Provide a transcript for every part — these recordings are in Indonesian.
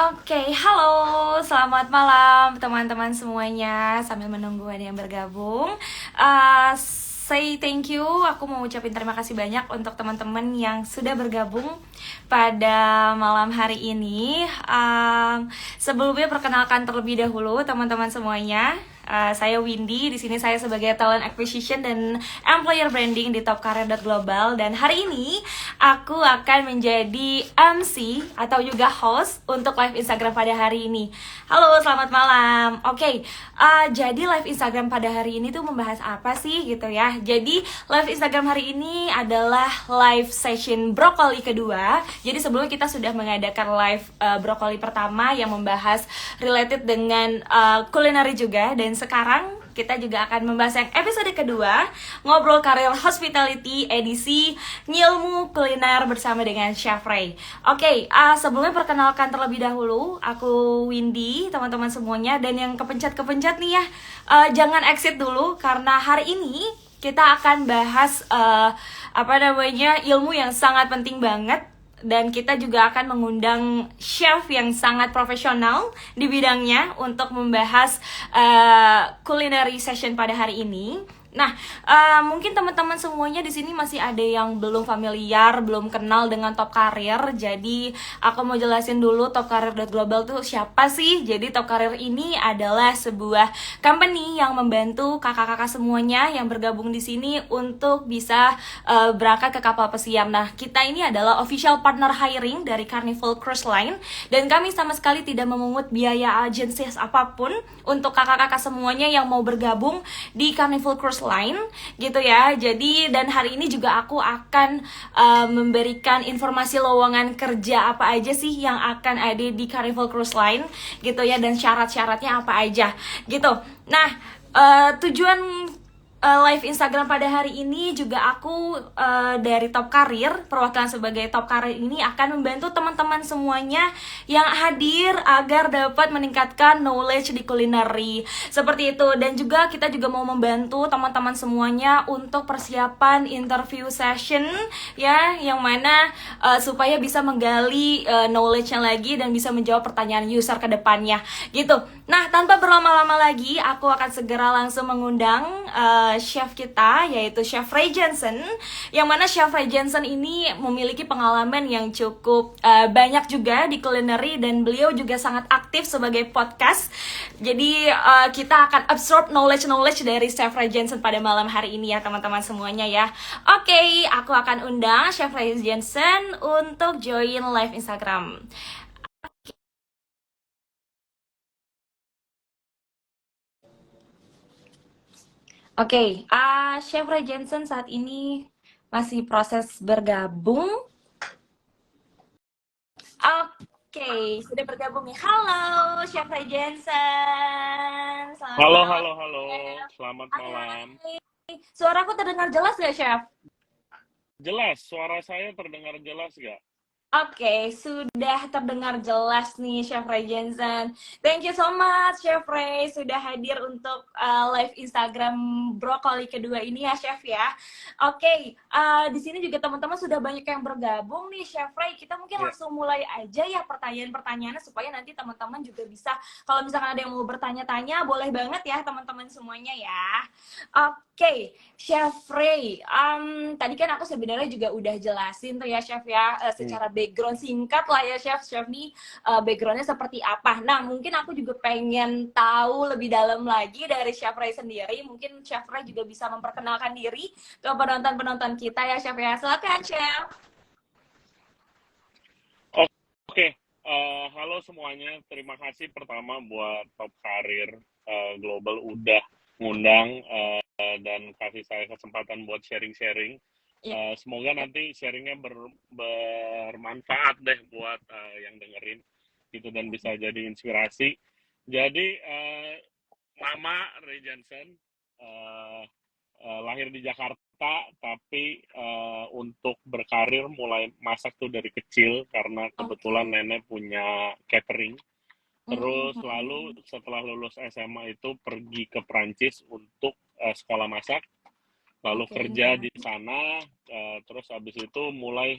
Oke, halo, selamat malam teman-teman semuanya. Sambil menunggu ada yang bergabung, say thank you. Aku mau ucapin terima kasih banyak untuk teman-teman yang sudah bergabung pada malam hari ini. Sebelumnya perkenalkan terlebih dahulu teman-teman semuanya. Saya Windy, di sini saya sebagai Talent Acquisition dan Employer Branding di topcareer.global. Dan hari ini aku akan menjadi MC atau juga host untuk live Instagram pada hari ini. Halo, selamat malam. Oke, jadi live Instagram pada hari ini tuh membahas apa sih gitu ya. Jadi live Instagram hari ini adalah live session brokoli kedua. Jadi sebelumnya kita sudah mengadakan live brokoli pertama yang membahas related dengan culinary juga. Dan sekarang kita juga akan membahas yang episode kedua, ngobrol karir hospitality edisi ngilmu kuliner bersama dengan Chef Ray. Oke, sebelumnya perkenalkan terlebih dahulu, aku Windy, teman-teman semuanya. Dan yang kepencet-kepencet nih ya, jangan exit dulu karena hari ini kita akan bahas ilmu yang sangat penting banget. Dan kita juga akan mengundang chef yang sangat profesional di bidangnya untuk membahas culinary session pada hari ini. Nah, mungkin teman-teman semuanya di sini masih ada yang belum familiar, belum kenal dengan Top Career. Jadi, aku mau jelasin dulu Top Career.global itu siapa sih? Jadi, Top Career ini adalah sebuah company yang membantu kakak-kakak semuanya yang bergabung di sini untuk bisa berangkat ke kapal pesiar. Nah, kita ini adalah official partner hiring dari Carnival Cruise Line dan kami sama sekali tidak memungut biaya agensi apapun untuk kakak-kakak semuanya yang mau bergabung di Carnival Cruise Line gitu ya. Jadi dan hari ini juga aku akan memberikan informasi lowongan kerja apa aja sih yang akan ada di Carnival Cruise Line gitu ya, dan syarat-syaratnya apa aja gitu. Nah, tujuan live Instagram pada hari ini juga aku dari Top Career, perwakilan sebagai Top Career ini akan membantu teman-teman semuanya yang hadir agar dapat meningkatkan knowledge di culinary seperti itu. Dan juga kita juga mau membantu teman-teman semuanya untuk persiapan interview session ya, yang mana supaya bisa menggali knowledge-nya lagi dan bisa menjawab pertanyaan user ke depannya gitu. Nah, tanpa berlama-lama lagi, aku akan segera langsung mengundang chef kita, yaitu Chef Ray Jensen. Yang mana Chef Ray Jensen ini memiliki pengalaman yang cukup banyak juga di culinary, dan beliau juga sangat aktif sebagai podcast. Jadi kita akan absorb knowledge dari Chef Ray Jensen pada malam hari ini ya teman-teman semuanya ya. Oke, aku akan undang Chef Ray Jensen untuk join live Instagram. Oke, Chef Ray Jensen saat ini masih proses bergabung. Oke, sudah bergabung nih. Halo, Chef Ray Jensen. Selamat Halo, malam, halo, halo. Chef. Selamat Hai, malam. hai. Suaraku terdengar jelas gak, Chef? Jelas, suara saya terdengar jelas gak? Oke, sudah terdengar jelas nih Chef Ray Jensen. Thank you so much Chef Ray sudah hadir untuk live Instagram brokoli kedua ini ya Chef ya. Oke, di sini juga teman-teman sudah banyak yang bergabung nih Chef Ray. Kita mungkin Ya. langsung mulai aja ya pertanyaan-pertanyaannya supaya nanti teman-teman juga bisa, kalau misalkan ada yang mau bertanya-tanya, boleh banget ya teman-teman semuanya ya. Oke, Chef Ray, tadi kan aku sebenarnya juga udah jelasin tuh ya Chef ya, secara background singkat lah ya Chef nih backgroundnya seperti apa. Nah mungkin aku juga pengen tahu lebih dalam lagi dari Chef Ray sendiri. Mungkin Chef Ray juga bisa memperkenalkan diri ke penonton-penonton kita ya Chef ya. Silakan Chef. Oke, halo semuanya. Terima kasih pertama buat Top Career Global udah ngundang dan kasih saya kesempatan buat sharing-sharing. Semoga nanti sharingnya bermanfaat deh buat yang dengerin gitu dan bisa jadi inspirasi. Jadi nama Ray Jensen, lahir di Jakarta, tapi untuk berkarir mulai masak tuh dari kecil karena kebetulan nenek punya catering. Terus lalu setelah lulus SMA itu pergi ke Prancis untuk sekolah masak, lalu kerja di sana, terus habis itu mulai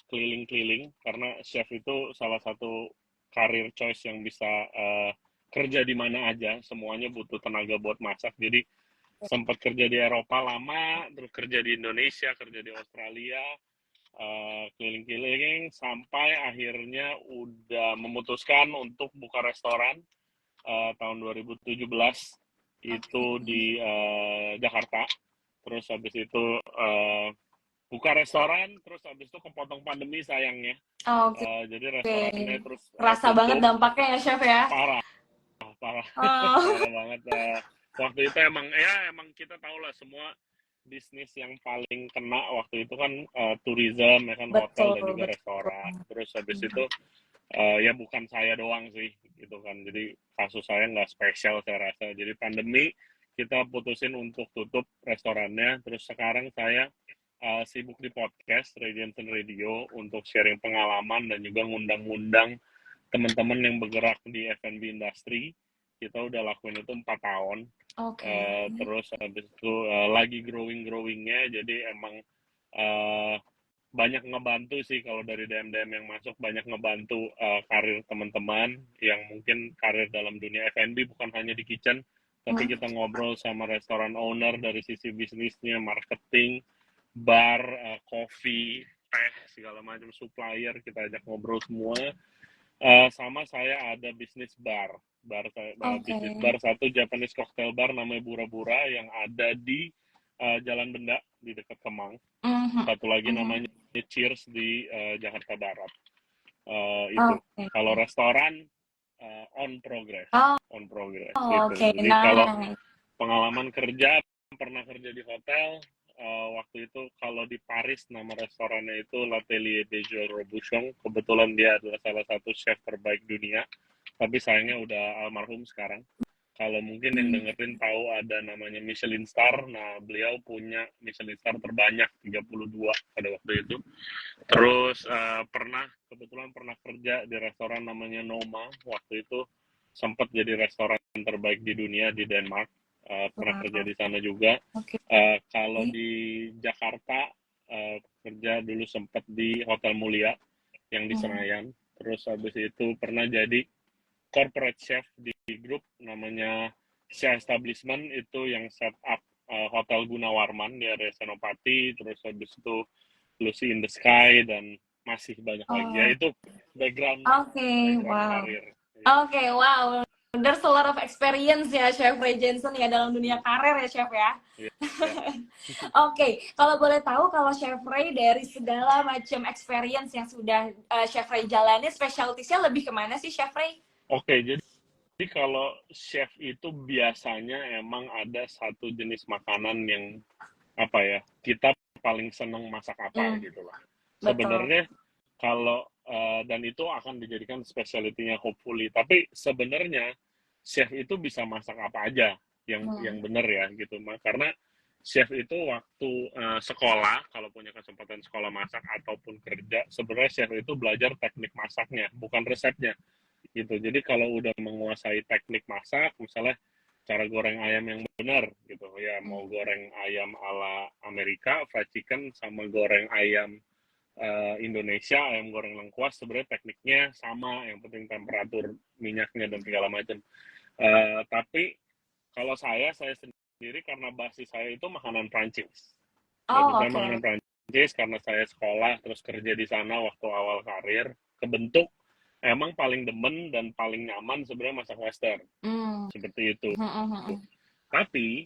keliling-keliling karena chef itu salah satu career choice yang bisa kerja di mana aja, semuanya butuh tenaga buat masak. Jadi sempat kerja di Eropa lama, terus kerja di Indonesia, kerja di Australia, keliling-keliling sampai akhirnya udah memutuskan untuk buka restoran tahun 2017 itu di Jakarta. Terus habis itu buka restoran, terus habis itu kepotong pandemi sayangnya. Oke. Jadi restorannya terus Kerasa banget tutup. dampaknya ya, Chef ya? Parah Oh. parah banget. Waktu itu emang kita tahu lah semua bisnis yang paling kena waktu itu kan tourism, ya kan, hotel dan juga Betul. restoran. Terus habis itu ya bukan saya doang sih gitu kan, jadi kasus saya nggak spesial saya rasa. Jadi pandemi kita putusin untuk tutup restorannya. Terus sekarang saya sibuk di podcast Radiansen Radio untuk sharing pengalaman dan juga ngundang-ngundang teman-teman yang bergerak di F&B industry. Kita udah lakuin itu 4 tahun. Terus habis itu lagi growingnya, jadi emang banyak ngebantu sih. Kalau dari DM-DM yang masuk, banyak ngebantu karir teman-teman yang mungkin karir dalam dunia F&B, bukan hanya di kitchen, tapi kita ngobrol sama restoran owner dari sisi bisnisnya, marketing, bar, coffee, teh, segala macam supplier, kita ajak ngobrol semua. Sama saya ada bisnis bar bisnis bar satu, Japanese cocktail bar namanya Bura-Bura, yang ada di Jalan Benda di dekat Kemang. Satu lagi namanya Cheers di Jakarta Barat. Itu kalau restoran on progress itu. Jadi kalau pengalaman kerja, pernah kerja di hotel. Waktu itu kalau di Paris nama restorannya itu L'Atelier de Joël Robuchon. Kebetulan dia adalah salah satu chef terbaik dunia, tapi sayangnya udah almarhum sekarang. Kalau mungkin yang dengerin tahu ada namanya Michelin Star. Nah, beliau punya Michelin Star terbanyak, 32 pada waktu itu. Terus kebetulan pernah kerja di restoran namanya Noma. Waktu itu sempat jadi restoran terbaik di dunia di Denmark. Pernah kerja di sana juga. Kalau di Jakarta kerja dulu sempat di Hotel Mulia yang di Senayan. Terus habis itu pernah jadi corporate chef di grup namanya Sia Establishment, itu yang set up Hotel Gunawarman di area Senopati. Terus habis itu Lucy in the Sky dan masih banyak lagi. Ya itu background karir. Wow. There's a lot of experience ya, Chef Ray Jensen ya, dalam dunia karir ya, Chef ya. Kalau boleh tahu, kalau Chef Ray dari segala macam experience yang sudah Chef Ray jalani, specialtiesnya lebih kemana sih, Chef Ray? Jadi kalau chef itu biasanya emang ada satu jenis makanan yang kita paling seneng masak gitu lah. Sebenarnya kalau dan itu akan dijadikan specialty-nya hopefully. Tapi sebenarnya chef itu bisa masak apa aja yang benar ya gitu. Karena chef itu waktu sekolah, kalau punya kesempatan sekolah masak ataupun kerja, sebenarnya chef itu belajar teknik masaknya, bukan resepnya gitu. Jadi kalau udah menguasai teknik masak, misalnya cara goreng ayam yang benar gitu ya, mau goreng ayam ala Amerika, fried chicken, sama goreng ayam Indonesia, ayam goreng lengkuas, sebenarnya tekniknya sama, yang penting temperatur minyaknya dan segala macam. Tapi kalau saya sendiri, karena basis saya itu makanan Prancis. Saya makanan Prancis karena saya sekolah terus kerja di sana waktu awal karir, kebentuk emang paling demen dan paling nyaman sebenarnya masak Western. Seperti itu. Tapi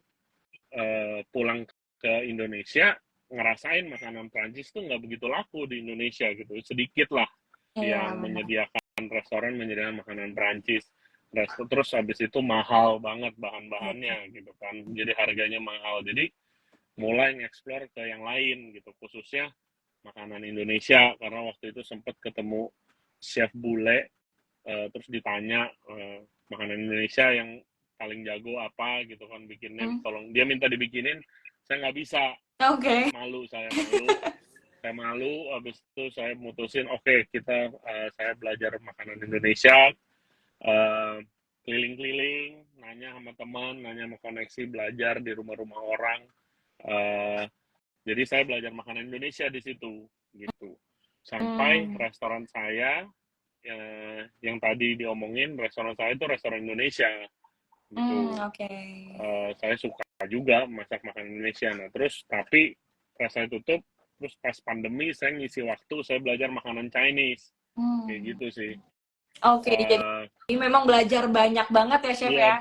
pulang ke Indonesia, ngerasain makanan Prancis tuh nggak begitu laku di Indonesia gitu. Sedikit lah yang menyediakan restoran menyediakan makanan Prancis. Terus habis itu mahal banget bahan-bahannya gitu kan. Jadi harganya mahal. Jadi mulai nge-explore ke yang lain gitu, khususnya makanan Indonesia, karena waktu itu sempat ketemu chef bule, terus ditanya makanan Indonesia yang paling jago apa gitu kan bikinnya, tolong dia minta dibikinin, saya nggak bisa. Saya malu. Habis itu saya mutusin saya belajar makanan Indonesia, keliling-keliling, nanya sama teman, nanya sama koneksi, belajar di rumah-rumah orang. Jadi saya belajar makanan Indonesia di situ gitu, sampai restoran saya yang tadi diomongin, restoran saya itu restoran Indonesia gitu. Oke. Saya suka juga masak makanan Indonesia. Nah, terus tapi pas saya tutup, terus pas pandemi saya ngisi waktu, saya belajar makanan Chinese. Kayak Hmm. gitu sih. Oke, jadi Eh, memang belajar banyak banget ya Chef Iya, ya,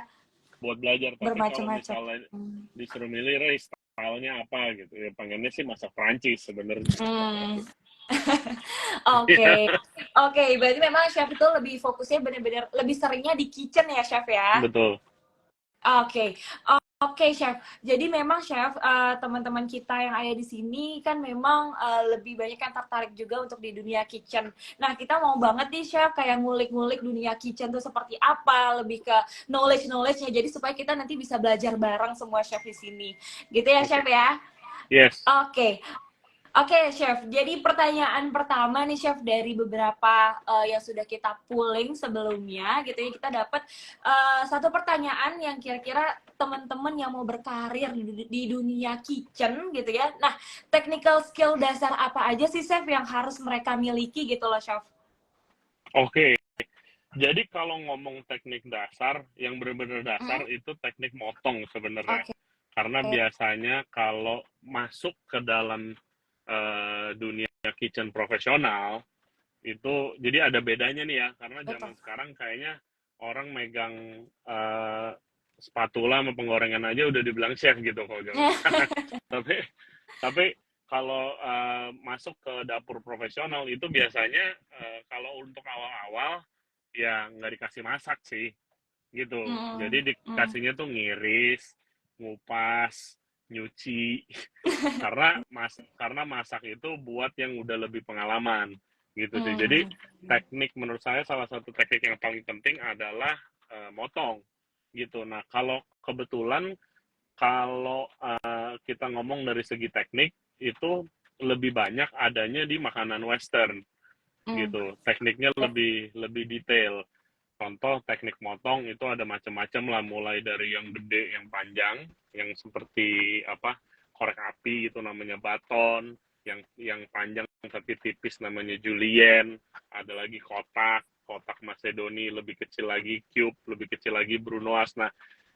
buat belajar. Tapi kalau bermacam-macam. misalnya disuruh milih stylenya apa gitu, ya pengennya sih masak Prancis sebenarnya. Hmm. Oke, oke. Berarti memang chef itu lebih fokusnya benar-benar lebih seringnya di kitchen ya, chef ya. Betul. Oke, oke, chef. Jadi memang chef, teman-teman kita yang ada di sini kan memang lebih banyak yang tertarik juga untuk di dunia kitchen. Nah, kita mau banget nih chef kayak ngulik-ngulik dunia kitchen tuh seperti apa, lebih ke knowledge-knowledge-nya. Jadi supaya kita nanti bisa belajar bareng semua chef di sini. Gitu ya, chef ya. Yes. Oke. Oke, Chef. Jadi pertanyaan pertama nih, Chef, dari beberapa yang sudah kita pooling sebelumnya, gitu ya, kita dapat satu pertanyaan yang kira-kira teman-teman yang mau berkarir di dunia kitchen, gitu ya. Nah, technical skill dasar apa aja sih, Chef, yang harus mereka miliki, gitu loh, Chef? Oke. Jadi kalau ngomong teknik dasar, yang benar-benar dasar itu teknik motong sebenarnya. Oke. Karena biasanya kalau masuk ke dalam dunia kitchen profesional, itu jadi ada bedanya nih ya. Karena zaman Betul. sekarang kayaknya orang megang spatula sama penggorengan aja udah dibilang chef gitu kalau zaman sekarang. Tapi kalau masuk ke dapur profesional itu biasanya kalau untuk awal-awal ya nggak dikasih masak sih gitu. Jadi dikasihnya tuh ngiris, ngupas, nyuci. Karena masak itu buat yang udah lebih pengalaman gitu sih. Jadi teknik menurut saya salah satu teknik yang paling penting adalah motong gitu. Nah, kalau kebetulan kalau kita ngomong dari segi teknik itu lebih banyak adanya di makanan western gitu. Tekniknya lebih detail. Contoh teknik motong itu ada macam-macam lah, mulai dari yang gede, yang panjang, yang seperti apa korek api itu namanya baton, yang panjang tapi tipis namanya julienne, ada lagi kotak Macedoni, lebih kecil lagi cube, lebih kecil lagi brunoise. Nah,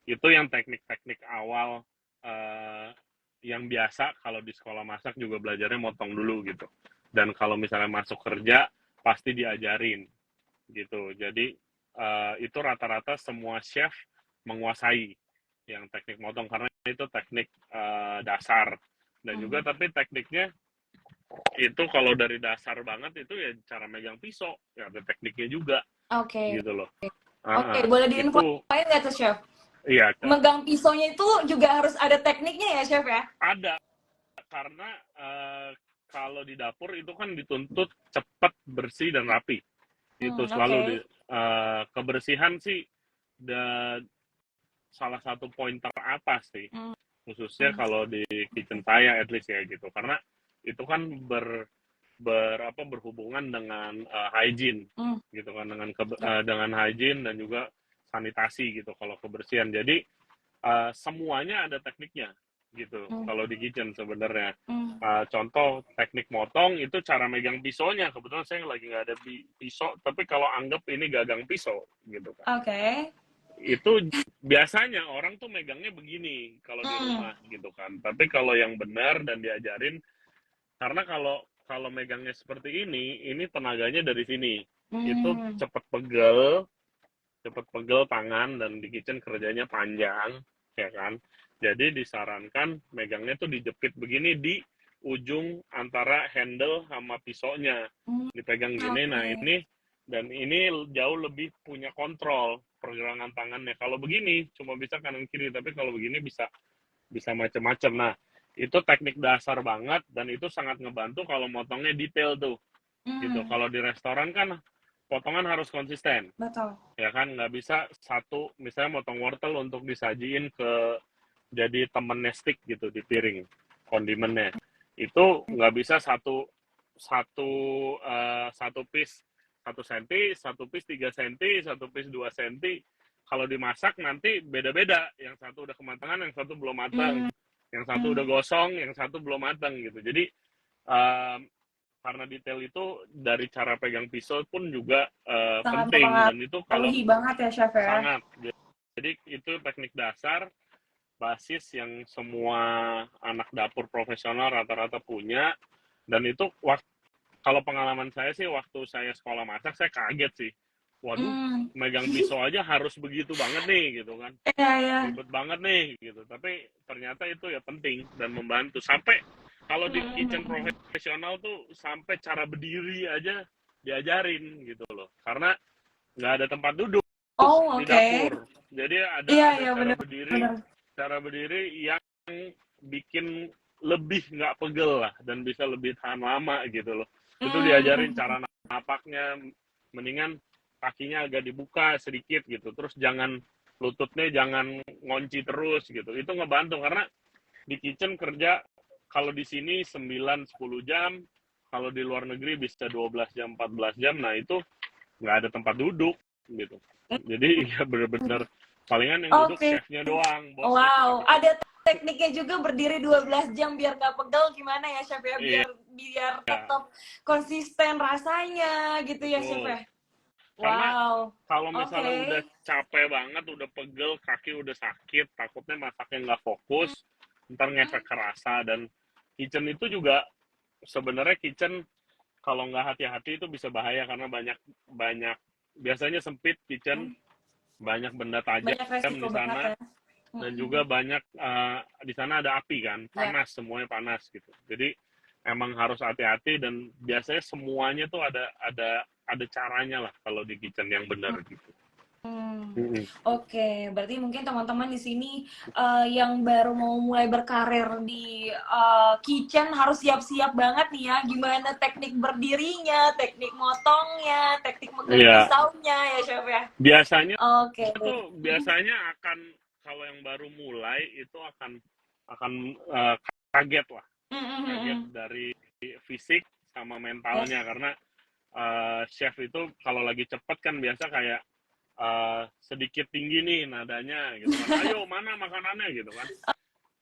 itu yang teknik-teknik awal yang biasa kalau di sekolah masak juga belajarnya motong dulu gitu. Dan kalau misalnya masuk kerja pasti diajarin gitu. Jadi itu rata-rata semua chef menguasai yang teknik motong karena itu teknik dasar. Dan juga tapi tekniknya itu kalau dari dasar banget itu ya cara megang pisau, ya ada tekniknya juga Oke. gitu loh. Oke, boleh Itu diinfoin nggak tuh, Chef? iya Megang pisaunya itu juga harus ada tekniknya ya, Chef ya? ada karena kalau di dapur itu kan dituntut cepat, bersih dan rapi. Itu selalu di kebersihan sih salah satu poin teratas sih, khususnya kalau di kitchen saya at least ya gitu, karena itu kan berhubungan dengan hygiene gitu kan, dengan hygiene dan juga sanitasi gitu kalau kebersihan. Jadi semuanya ada tekniknya gitu kalau di kitchen sebenarnya. Contoh teknik motong itu cara megang pisaunya, kebetulan saya lagi nggak ada pisau, tapi kalau anggap ini gagang pisau gitu kan. Oke. Itu biasanya orang tuh megangnya begini kalau di rumah gitu kan. Tapi kalau yang benar dan diajarin, karena kalau megangnya seperti ini tenaganya dari sini. Itu cepet pegel tangan, dan di kitchen kerjanya panjang, ya kan. Jadi disarankan megangnya tuh dijepit begini di ujung antara handle sama pisaunya. Dipegang gini, nah ini jauh lebih punya kontrol pergelangan tangannya. Kalau begini cuma bisa kanan kiri, tapi kalau begini bisa macam-macam. Nah, itu teknik dasar banget dan itu sangat ngebantu kalau motongnya detail tuh. Gitu. Kalau di restoran kan potongan harus konsisten. Betul. Ya kan, nggak bisa satu misalnya motong wortel untuk disajiin ke jadi temennya stick gitu di piring kondimennya. Itu nggak bisa satu piece 1 senti, 1 piece 3 senti, 1 piece 2 senti. Kalau dimasak nanti beda-beda. Yang satu udah kematangan, yang satu belum matang. Yang satu udah gosong, yang satu belum matang gitu. Jadi karena detail itu dari cara pegang pisau pun juga Sangat penting, dan itu kalau mempengaruhi banget ya chef ya. sangat. Jadi itu teknik dasar basis yang semua anak dapur profesional rata-rata punya, dan itu kalau pengalaman saya sih waktu saya sekolah masak saya kaget sih. Waduh, Hmm. megang pisau aja harus begitu banget nih gitu kan. Iya, iya. Ribet banget nih gitu. Tapi ternyata itu ya penting dan membantu. Sampai kalau di kitchen profesional tuh sampai cara berdiri aja diajarin gitu loh. Karena nggak ada tempat duduk Oh, di oke. dapur. Jadi Iya, ada iya, benar, benar. cara berdiri yang bikin lebih nggak pegel lah dan bisa lebih tahan lama gitu loh. Itu diajarin Hmm. cara napaknya, mendingan kakinya agak dibuka sedikit gitu. Terus jangan lututnya jangan ngunci terus gitu. Itu ngebantu karena di kitchen kerja kalau di sini 9-10 jam, kalau di luar negeri bisa 12 jam, 14 jam. Nah, itu nggak ada tempat duduk gitu. Jadi ya benar-benar palingan yang duduk Oke. chefnya doang, bosnya cuma Wow, duduk. ada tekniknya juga berdiri 12 jam biar nggak pegel gimana ya chef ya? Iya, Biar tetap konsisten rasanya gitu ya chef betul. ya? Karena Wow. kalau Oke. misalnya udah capek banget, udah pegel, kaki udah sakit, takutnya masaknya nggak fokus, ntar ngefek kerasa. Dan kitchen itu juga sebenarnya kitchen kalau nggak hati-hati itu bisa bahaya karena banyak banyak biasanya sempit kitchen, banyak benda tajam Banyak resiko di banget sana, ya. dan juga banyak di sana ada api kan, Ya. panas, semuanya panas gitu. Jadi emang harus hati-hati, dan biasanya semuanya tuh ada caranya lah kalau di kitchen yang benar gitu. Oke, berarti mungkin teman-teman di sini yang baru mau mulai berkarir di kitchen harus siap-siap banget nih ya, gimana teknik berdirinya, teknik motongnya, teknik megang Iya, pisaunya ya chef ya. biasanya Oke. biasanya akan, kalau yang baru mulai itu akan kaget lah, kaget dari fisik sama Yes. mentalnya, karena chef itu kalau lagi cepet kan biasa kayak sedikit tinggi nih nadanya gitu kan, ayo mana makanannya gitu kan.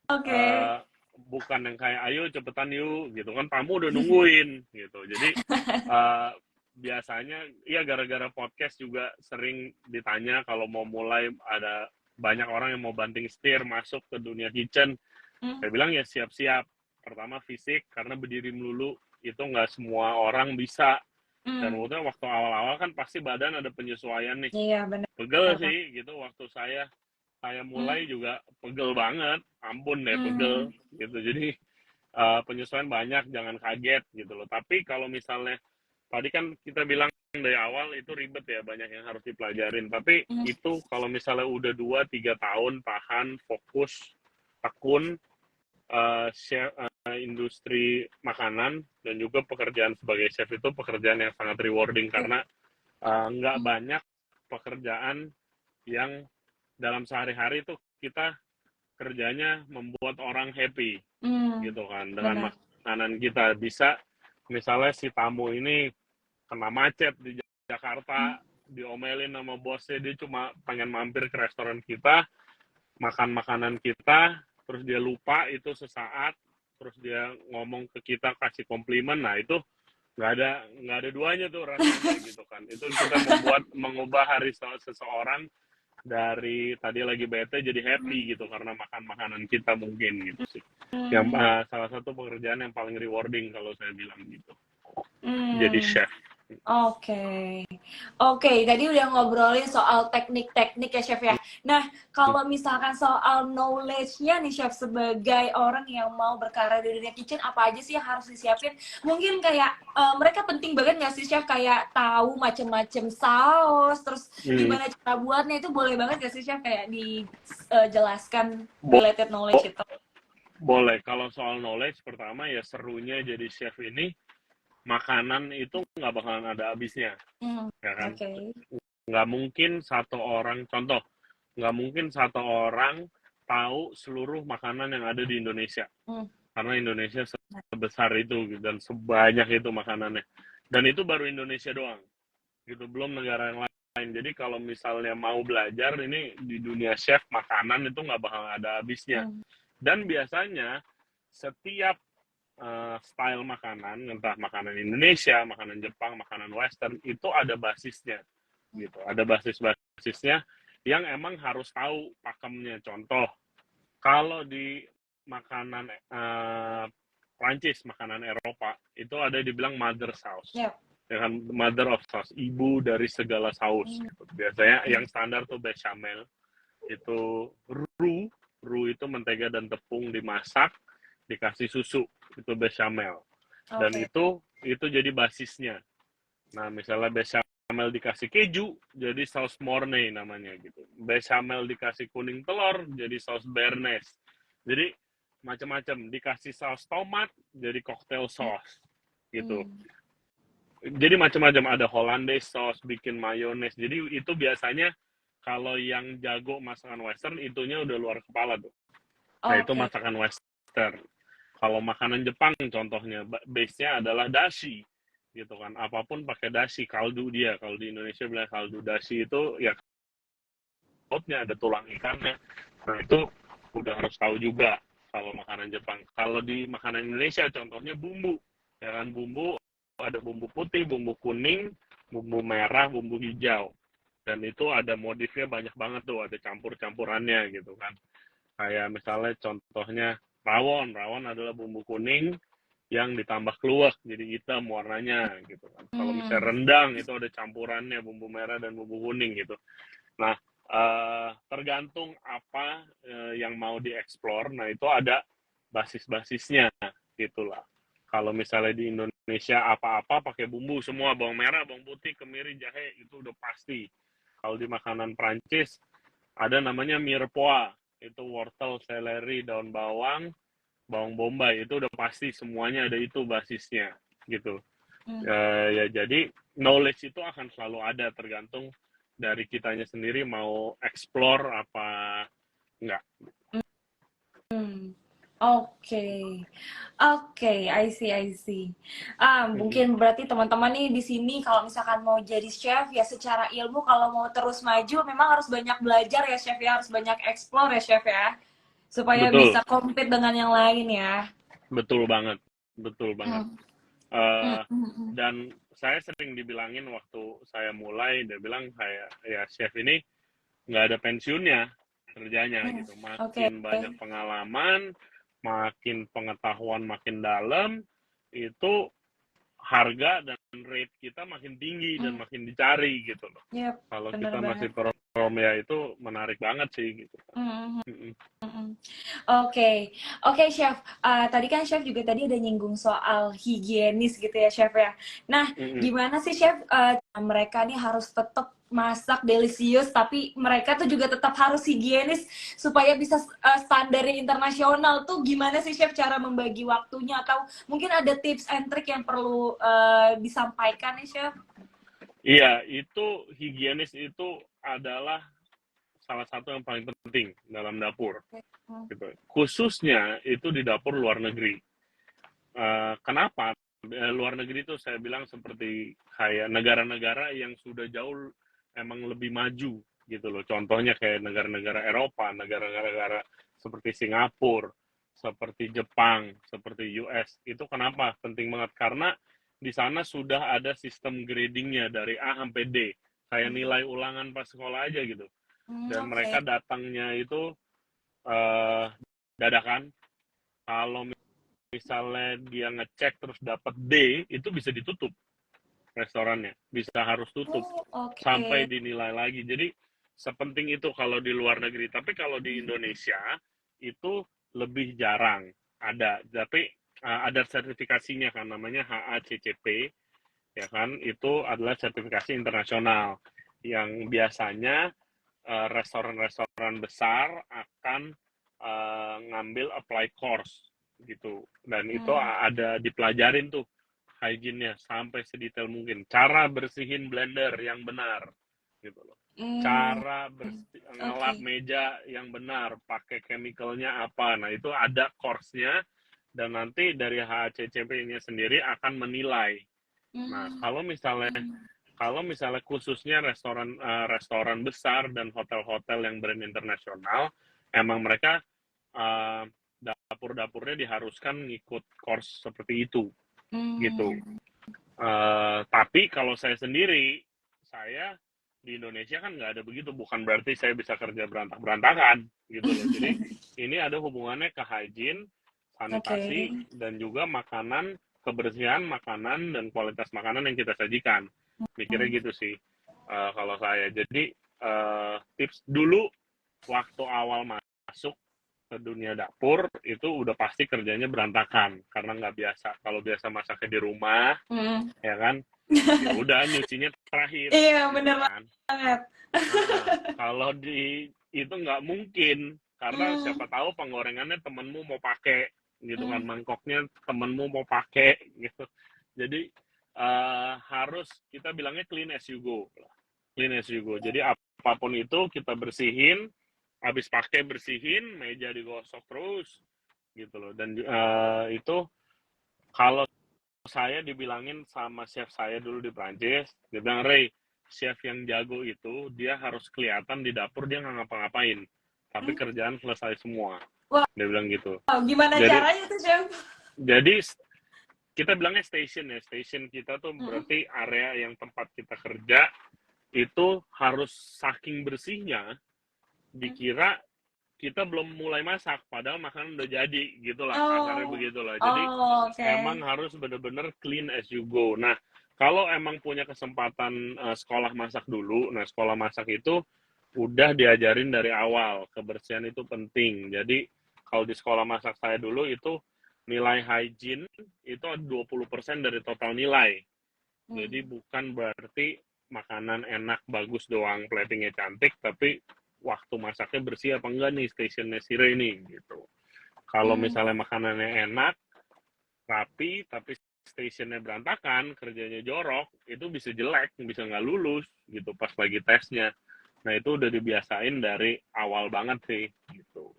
Oke. uh, Bukan yang kayak ayo cepetan yuk gitu kan, tamu udah nungguin gitu. Jadi uh, biasanya ya gara-gara podcast juga sering ditanya kalau mau mulai, ada banyak orang yang mau banting setir masuk ke dunia kitchen. Saya bilang ya siap-siap, pertama fisik, karena berdiri melulu itu nggak semua orang bisa. Dan Hmm. waktu awal-awal kan pasti badan ada penyesuaian nih, Iya benar. pegel sih gitu. Waktu saya Hmm. mulai juga pegel banget, ampun deh Hmm. pegel gitu. Jadi penyesuaian banyak, jangan kaget gitu loh. Tapi kalau misalnya tadi kan kita bilang dari awal itu ribet ya, banyak yang harus dipelajarin. Tapi Hmm. itu kalau misalnya udah 2-3 tahun tahan, fokus, tekun, chef, industri makanan dan juga pekerjaan sebagai chef itu pekerjaan yang sangat rewarding, karena nggak banyak pekerjaan yang dalam sehari-hari tuh kita kerjanya membuat orang happy Hmm. gitu kan, dengan Benar. makanan kita. Bisa misalnya si tamu ini kena macet di Jakarta, diomelin sama bosnya, dia cuma pengen mampir ke restoran kita, makan makanan kita, terus dia lupa itu sesaat, terus dia ngomong ke kita kasih komplimen. Nah itu nggak ada duanya tuh rasanya gitu kan. Itu kita mengubah hari seseorang dari tadi lagi bete jadi happy gitu karena makan makanan kita mungkin gitu sih. Yang Hmm. salah satu pekerjaan yang paling rewarding kalau saya bilang gitu. Jadi Hmm. chef. Oke. Oke, tadi udah ngobrolin soal teknik-teknik ya Chef ya. Nah, kalau misalkan soal knowledge-nya nih Chef, sebagai orang yang mau berkarir di dunia kitchen, apa aja sih yang harus disiapin? Mungkin kayak mereka penting banget nggak sih Chef, kayak tahu macem-macem saus, terus Hmm. gimana cara buatnya, itu boleh banget nggak sih Chef kayak dijelaskan Bo- related knowledge itu? Boleh. Kalau soal knowledge, pertama ya serunya jadi chef ini, makanan itu nggak bakalan ada habisnya, Hmm, ya kan? oke. Nggak mungkin satu orang, contoh, nggak mungkin satu orang tahu seluruh makanan yang ada di Indonesia. Hmm. Karena Indonesia sebesar itu dan sebanyak itu makanannya. Dan itu baru Indonesia doang. Gitu, belum negara yang lain. Jadi kalau misalnya mau belajar ini di dunia chef makanan itu nggak bakal ada habisnya. Hmm. Dan biasanya setiap style makanan, entah makanan Indonesia, makanan Jepang, makanan Western, itu ada basisnya, gitu. Ada basis-basisnya yang emang harus tahu pakemnya. Contoh, kalau di makanan Prancis, makanan Eropa, itu ada dibilang mother sauce. Yep. Ya kan, mother of sauce, ibu dari segala saus. Gitu. Biasanya yang standar tuh bechamel, itu roux itu mentega dan tepung dimasak, dikasih susu, itu bechamel. Dan Oke. itu jadi basisnya. Nah, misalnya bechamel dikasih keju, jadi saus mornay namanya gitu. Bechamel dikasih kuning telur, jadi saus béarnaise. Jadi macam-macam. Dikasih saus tomat, jadi cocktail sauce gitu. Jadi macam-macam, ada hollandaise sauce, bikin mayones. Jadi itu biasanya kalau yang jago masakan Western, itunya udah luar kepala tuh. Nah, itu Oke. masakan Western. Kalau makanan Jepang contohnya, base-nya adalah dashi. Gitu kan. Apapun pakai dashi, kaldu dia. Kalau di Indonesia bilang kaldu dashi itu, ya lautnya, ada tulang ikannya. Nah, itu udah harus tahu juga kalau makanan Jepang. Kalau di makanan Indonesia, contohnya bumbu. Ya kan, bumbu, ada bumbu putih, bumbu kuning, bumbu merah, bumbu hijau. Dan itu ada modifnya banyak banget tuh, ada campur-campurannya gitu kan. Kayak misalnya contohnya rawon. Rawon adalah bumbu kuning yang ditambah keluak jadi hitam warnanya gitu kan. Kalau misalnya rendang itu ada campurannya bumbu merah dan bumbu kuning gitu. Nah, tergantung apa yang mau dieksplor. Nah, itu ada basis-basisnya gitulah. Kalau misalnya di Indonesia apa-apa pakai bumbu semua, bawang merah, bawang putih, kemiri, jahe, itu udah pasti. Kalau di makanan Prancis ada namanya mirepoix, itu wortel, seleri, daun bawang, bawang bombay, itu udah pasti semuanya ada, itu basisnya gitu. Ya jadi knowledge itu akan selalu ada, tergantung dari kitanya sendiri mau explore apa enggak. Oke, oke, I see, I see. Mungkin berarti teman-teman nih di sini kalau misalkan mau jadi chef ya secara ilmu kalau mau terus maju memang harus banyak belajar ya chef ya, harus banyak explore ya chef ya, supaya Betul, bisa compete dengan yang lain ya. betul banget, betul banget. Hmm. Hmm, Uh, hmm, hmm. dan saya sering dibilangin waktu saya mulai, dia bilang kayak, ya chef ini nggak ada pensiunnya kerjanya gitu. Oke. Makin banyak pengalaman, makin pengetahuan makin dalam, itu harga dan rate kita makin tinggi dan makin dicari gitu loh. Yep, Kalau bener kita masih banget. from ya itu menarik banget sih gitu. Hmm, Oke, oke chef. Tadi kan chef juga tadi ada nyinggung soal higienis gitu ya chef ya. Nah, gimana sih chef mereka nih harus tetap masak delicious tapi mereka tuh juga tetap harus higienis supaya bisa standarnya internasional tuh gimana sih chef cara membagi waktunya atau mungkin ada tips and trick yang perlu disampaikan nih chef? Iya, itu higienis itu adalah salah satu yang paling penting dalam dapur. Gitu. Khususnya itu di dapur luar negeri. Kenapa? Luar negeri itu saya bilang seperti kayak negara-negara yang sudah jauh emang lebih maju gitu loh. Contohnya kayak negara-negara Eropa, negara-negara seperti Singapura, seperti Jepang, seperti US. Itu kenapa penting banget? Karena di sana sudah ada sistem gradingnya dari A sampai D. Kayak nilai ulangan pas sekolah aja gitu. Dan mereka datangnya itu dadakan. Kalau misalnya dia ngecek terus dapat D, itu bisa ditutup restorannya, bisa harus tutup sampai dinilai lagi. Jadi sepenting itu kalau di luar negeri. Tapi kalau di Indonesia itu lebih jarang ada. Tapi ada sertifikasinya kan, namanya HACCP, ya kan? Itu adalah sertifikasi internasional yang biasanya restoran-restoran besar akan ngambil apply course gitu, dan itu ada dipelajarin tuh hygiene-nya sampai sedetail mungkin, cara bersihin blender yang benar gitu loh, cara ngelap meja yang benar, pakai chemical-nya apa. Nah, itu ada course-nya, dan nanti dari HACCP-nya sendiri akan menilai. Nah, kalau misalnya khususnya restoran besar dan hotel-hotel yang brand internasional, emang mereka dapat dapur-dapurnya diharuskan ngikut course seperti itu gitu. Hmm. Tapi kalau saya sendiri, saya di Indonesia kan nggak ada begitu, bukan berarti saya bisa kerja berantak-berantakan gitu loh. Jadi ini ada hubungannya ke hygiene, Oke. sanitasi, dan juga makanan, kebersihan makanan dan kualitas makanan yang kita sajikan. Mikirnya gitu sih kalau saya. Jadi tips dulu waktu awal masuk ke dunia dapur itu udah pasti kerjanya berantakan karena nggak biasa. Kalau biasa masaknya di rumah, Hmm. ya kan, ya udah nyucinya terakhir Iya, gitu bener kan. banget. Kalau di itu nggak mungkin karena Hmm. siapa tahu penggorengannya temenmu mau pakai gitu kan, Hmm. mangkoknya temenmu mau pakai gitu. Jadi harus kita bilangnya clean as you go, clean as you go. Jadi apapun itu kita bersihin, habis pakai bersihin, meja digosok terus gitu loh. Dan itu kalau saya dibilangin sama chef saya dulu di Prancis, dia bilang, Ray, chef yang jago itu dia harus kelihatan di dapur dia nggak ngapa-ngapain, tapi Hmm. kerjaan selesai semua. Wah, Dia bilang gitu. gimana Jadi caranya tuh, Chef? jadi kita bilangnya station ya. Station kita tuh Hmm. berarti area yang tempat kita kerja itu harus saking bersihnya dikira kita belum mulai masak, padahal makanan udah jadi, gitulah kasarnya Oh, begitulah. Jadi oh, emang oke. harus bener-bener clean as you go. Nah, kalau emang punya kesempatan sekolah masak dulu, nah sekolah masak itu udah diajarin dari awal, kebersihan itu penting. Jadi kalau di sekolah masak saya dulu itu nilai hygiene itu 20% dari total nilai. Jadi Hmm. bukan berarti makanan enak, bagus doang, platingnya cantik, tapi waktu masaknya bersih apa enggak nih stationnya si Ray nih gitu. Kalau misalnya Hmm. makanannya enak, rapi, tapi stationnya berantakan, kerjanya jorok, itu bisa jelek, bisa nggak lulus gitu pas lagi tesnya. Nah itu udah dibiasain dari awal banget sih gitu.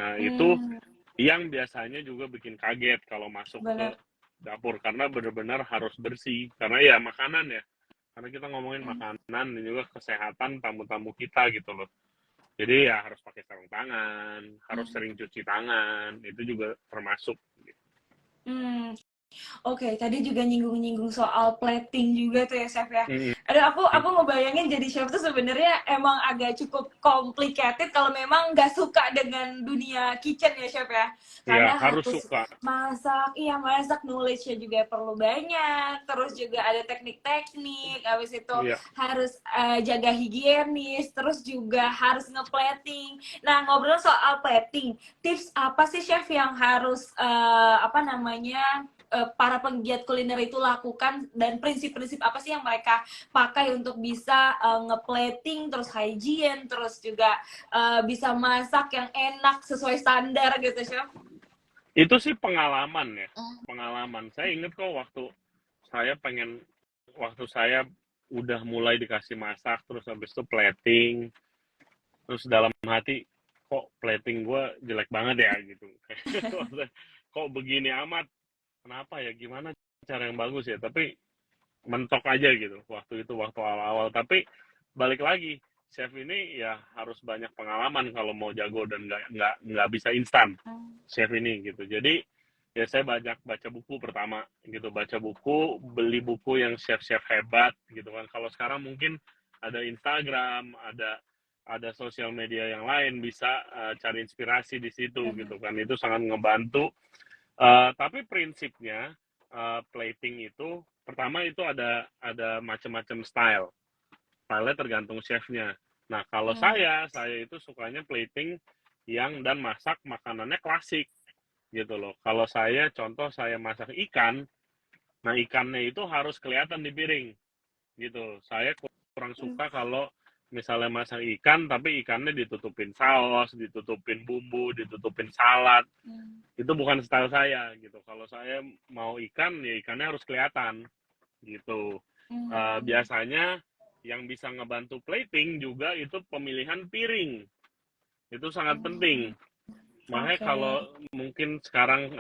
Nah itu Hmm. yang biasanya juga bikin kaget kalau masuk ke Bener. dapur karena benar-benar harus bersih karena ya makanan ya, karena kita ngomongin Hmm. makanan dan juga kesehatan tamu-tamu kita gitu loh. Jadi ya harus pakai sarung tangan, harus Hmm. sering cuci tangan, itu juga termasuk. Hmm. Oke, tadi juga nyinggung-nyinggung soal plating juga tuh ya, Chef ya. Mm-mm. Aduh, aku ngebayangin jadi chef tuh sebenarnya emang agak cukup complicated kalau memang nggak suka dengan dunia kitchen ya, Chef ya. Ya Karena harus harus suka. masak, iya masak, knowledge-nya juga perlu banyak. Terus juga ada teknik-teknik, habis itu Iya. harus jaga higienis, terus juga harus nge-plating. Nah, ngobrol soal plating, tips apa sih chef yang harus apa namanya para penggiat kuliner itu lakukan dan prinsip-prinsip apa sih yang mereka pakai untuk bisa nge-plating, terus hygiene, terus juga bisa masak yang enak sesuai standar gitu, Chef? Itu sih pengalaman ya. Pengalaman. Saya ingat kok waktu saya udah mulai dikasih masak, terus habis itu plating, terus dalam hati, kok plating gue jelek banget ya gitu. Kok begini amat, kenapa ya, gimana cara yang bagus ya, tapi mentok aja gitu waktu itu, waktu awal-awal. Tapi balik lagi, chef ini ya harus banyak pengalaman kalau mau jago dan nggak bisa instan chef ini gitu. Jadi ya saya banyak baca buku pertama gitu, baca buku, beli buku yang chef-chef hebat gitu kan. Kalau sekarang mungkin ada Instagram, ada sosial media yang lain, bisa cari inspirasi di situ gitu kan. Itu sangat ngebantu. Tapi prinsipnya plating itu pertama itu ada macam-macam style. Style-nya tergantung chefnya. Nah, kalau saya itu sukanya plating yang dan masak makanannya klasik gitu loh. Kalau saya contoh saya masak ikan, nah ikannya itu harus kelihatan di piring gitu. Saya kurang suka kalau misalnya masak ikan tapi ikannya ditutupin saus, ditutupin bumbu, ditutupin salad. Itu bukan style saya gitu. Kalau saya mau ikan ya ikannya harus kelihatan gitu. Biasanya yang bisa ngebantu plating juga itu pemilihan piring. Itu sangat penting. Makanya Oke. kalau mungkin sekarang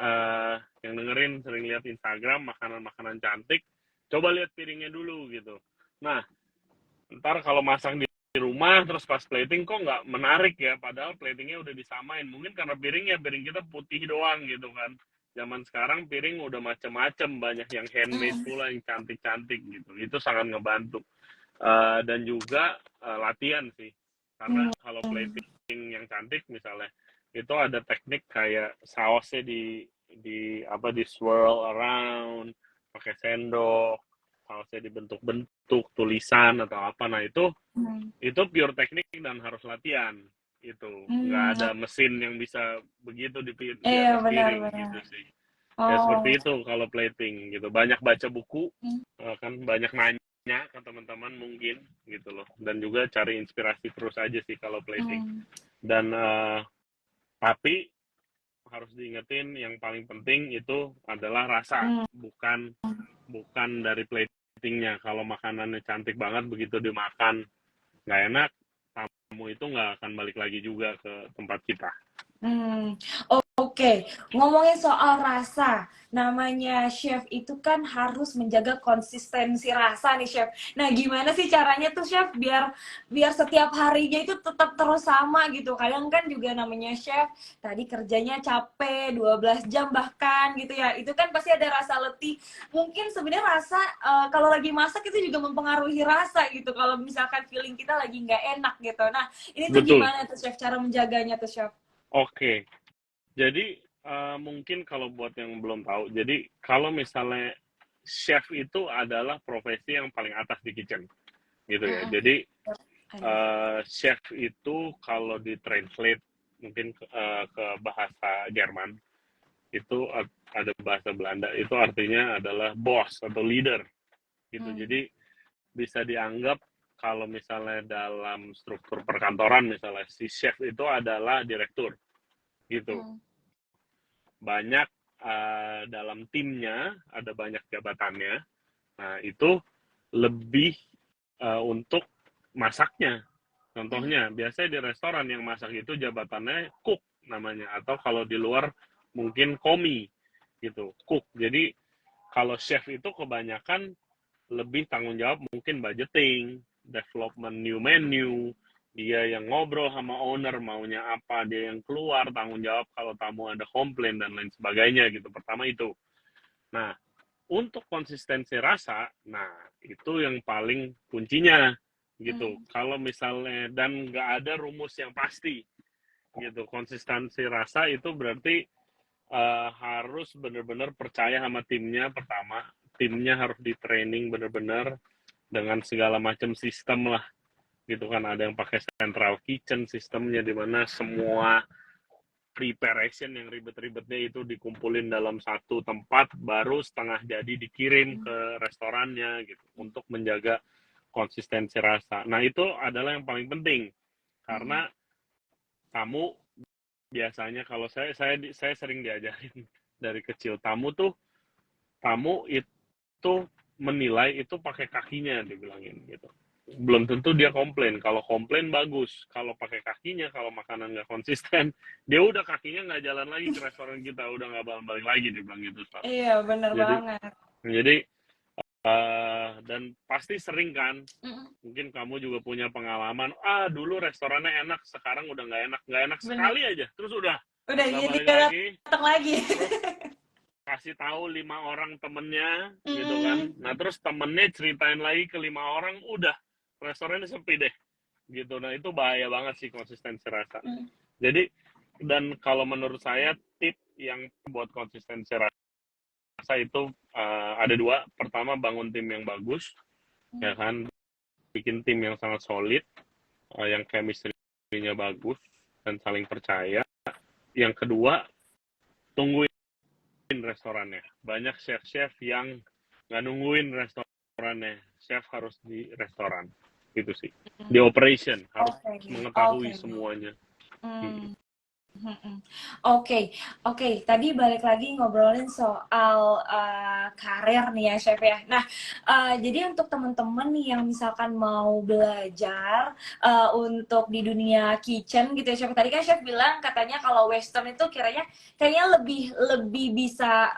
yang dengerin sering lihat Instagram makanan-makanan cantik, coba lihat piringnya dulu gitu. Nah, ntar kalau masak di rumah terus pas plating kok nggak menarik ya, padahal platingnya udah disamain. Mungkin karena piring kita putih doang gitu kan. Zaman sekarang piring udah macem-macem, banyak yang handmade pula yang cantik-cantik gitu. Itu sangat ngebantu. Dan juga latihan sih, karena kalau plating yang cantik misalnya itu ada teknik kayak sausnya di swirl around pakai sendok, sausnya dibentuk-bentuk tulisan atau apa. Nah itu pure teknik dan harus latihan. Itu nggak ada mesin yang bisa begitu di Iya, atas piring gitu benar-benar. sih. Ya Oh. seperti itu kalau plating gitu. Banyak baca buku, kan banyak nanya ke teman-teman mungkin gitu loh. Dan juga cari inspirasi terus aja sih kalau plating. Dan tapi harus diingetin yang paling penting itu adalah rasa, bukan dari platingnya. Kalau makanannya cantik banget begitu dimakan nggak enak, tamu itu nggak akan balik lagi juga ke tempat kita. Oke, ngomongin soal rasa, namanya chef itu kan harus menjaga konsistensi rasa nih chef. Nah, gimana sih caranya tuh chef biar setiap harinya itu tetap terus sama gitu. Kadang kan juga namanya chef, tadi kerjanya capek 12 jam bahkan gitu ya. Itu kan pasti ada rasa letih. Mungkin sebenarnya rasa kalau lagi masak itu juga mempengaruhi rasa gitu. Kalau misalkan feeling kita lagi nggak enak gitu. Nah, ini tuh Betul. gimana tuh chef cara menjaganya tuh chef? Oke. Jadi mungkin kalau buat yang belum tahu, jadi kalau misalnya chef itu adalah profesi yang paling atas di kitchen, gitu ya. Jadi chef itu kalau ditranslate mungkin ke bahasa Jerman itu ada bahasa Belanda itu artinya adalah boss atau leader, gitu. Jadi bisa dianggap kalau misalnya dalam struktur perkantoran misalnya si chef itu adalah direktur, gitu. Banyak dalam timnya ada banyak jabatannya. Nah itu lebih untuk masaknya. Contohnya biasanya di restoran yang masak itu jabatannya cook namanya, atau kalau di luar mungkin komi gitu, cook. Jadi kalau chef itu kebanyakan lebih tanggung jawab mungkin budgeting, development new menu, dia yang ngobrol sama owner maunya apa, dia yang keluar tanggung jawab kalau tamu ada komplain dan lain sebagainya gitu. Pertama itu. Nah, untuk konsistensi rasa, nah itu yang paling kuncinya gitu. Kalau misalnya dan nggak ada rumus yang pasti gitu. Konsistensi rasa itu berarti harus benar-benar percaya sama timnya. Pertama, timnya harus di training benar-benar dengan segala macam sistem lah gitu kan. Ada yang pakai central kitchen sistemnya di mana semua preparation yang ribet-ribetnya itu dikumpulin dalam satu tempat, baru setengah jadi dikirim ke restorannya gitu untuk menjaga konsistensi rasa. Nah itu adalah yang paling penting karena tamu biasanya kalau saya sering diajarin dari kecil, tamu itu menilai itu pakai kakinya dibilangin gitu. Belum tentu dia komplain. Kalau komplain bagus. Kalau pakai kakinya, kalau makanan nggak konsisten, dia udah kakinya nggak jalan lagi ke restoran kita, udah nggak balik lagi dia bilang gitu. Iya, bener Jadi banget. jadi dan pasti sering kan, mungkin kamu juga punya pengalaman, dulu restorannya enak, sekarang udah nggak enak Bener. sekali aja, terus udah Udah nggak jadi balik lagi, datang lagi. terus kasih tahu 5 orang temennya gitu kan. Nah terus temennya ceritain lagi ke 5 orang, udah restorannya sepi deh gitu. Nah itu bahaya banget sih konsistensi rasa. Jadi dan kalau menurut saya tip yang buat konsistensi rasa itu ada 2. Pertama, bangun tim yang bagus, ya kan, bikin tim yang sangat solid, yang chemistry-nya bagus dan saling percaya. Yang kedua, tungguin restorannya. Banyak chef-chef yang nggak nungguin restorannya. Chef harus di restoran. Gitu sih. Di operation. Harus mengetahui semuanya. Mhm. Oke, oke. Tadi balik lagi ngobrolin soal karir nih ya, Chef ya. Nah, jadi untuk teman-teman nih yang misalkan mau belajar untuk di dunia kitchen gitu ya, Chef. Tadi kan Chef bilang katanya kalau Western itu kayaknya lebih lebih bisa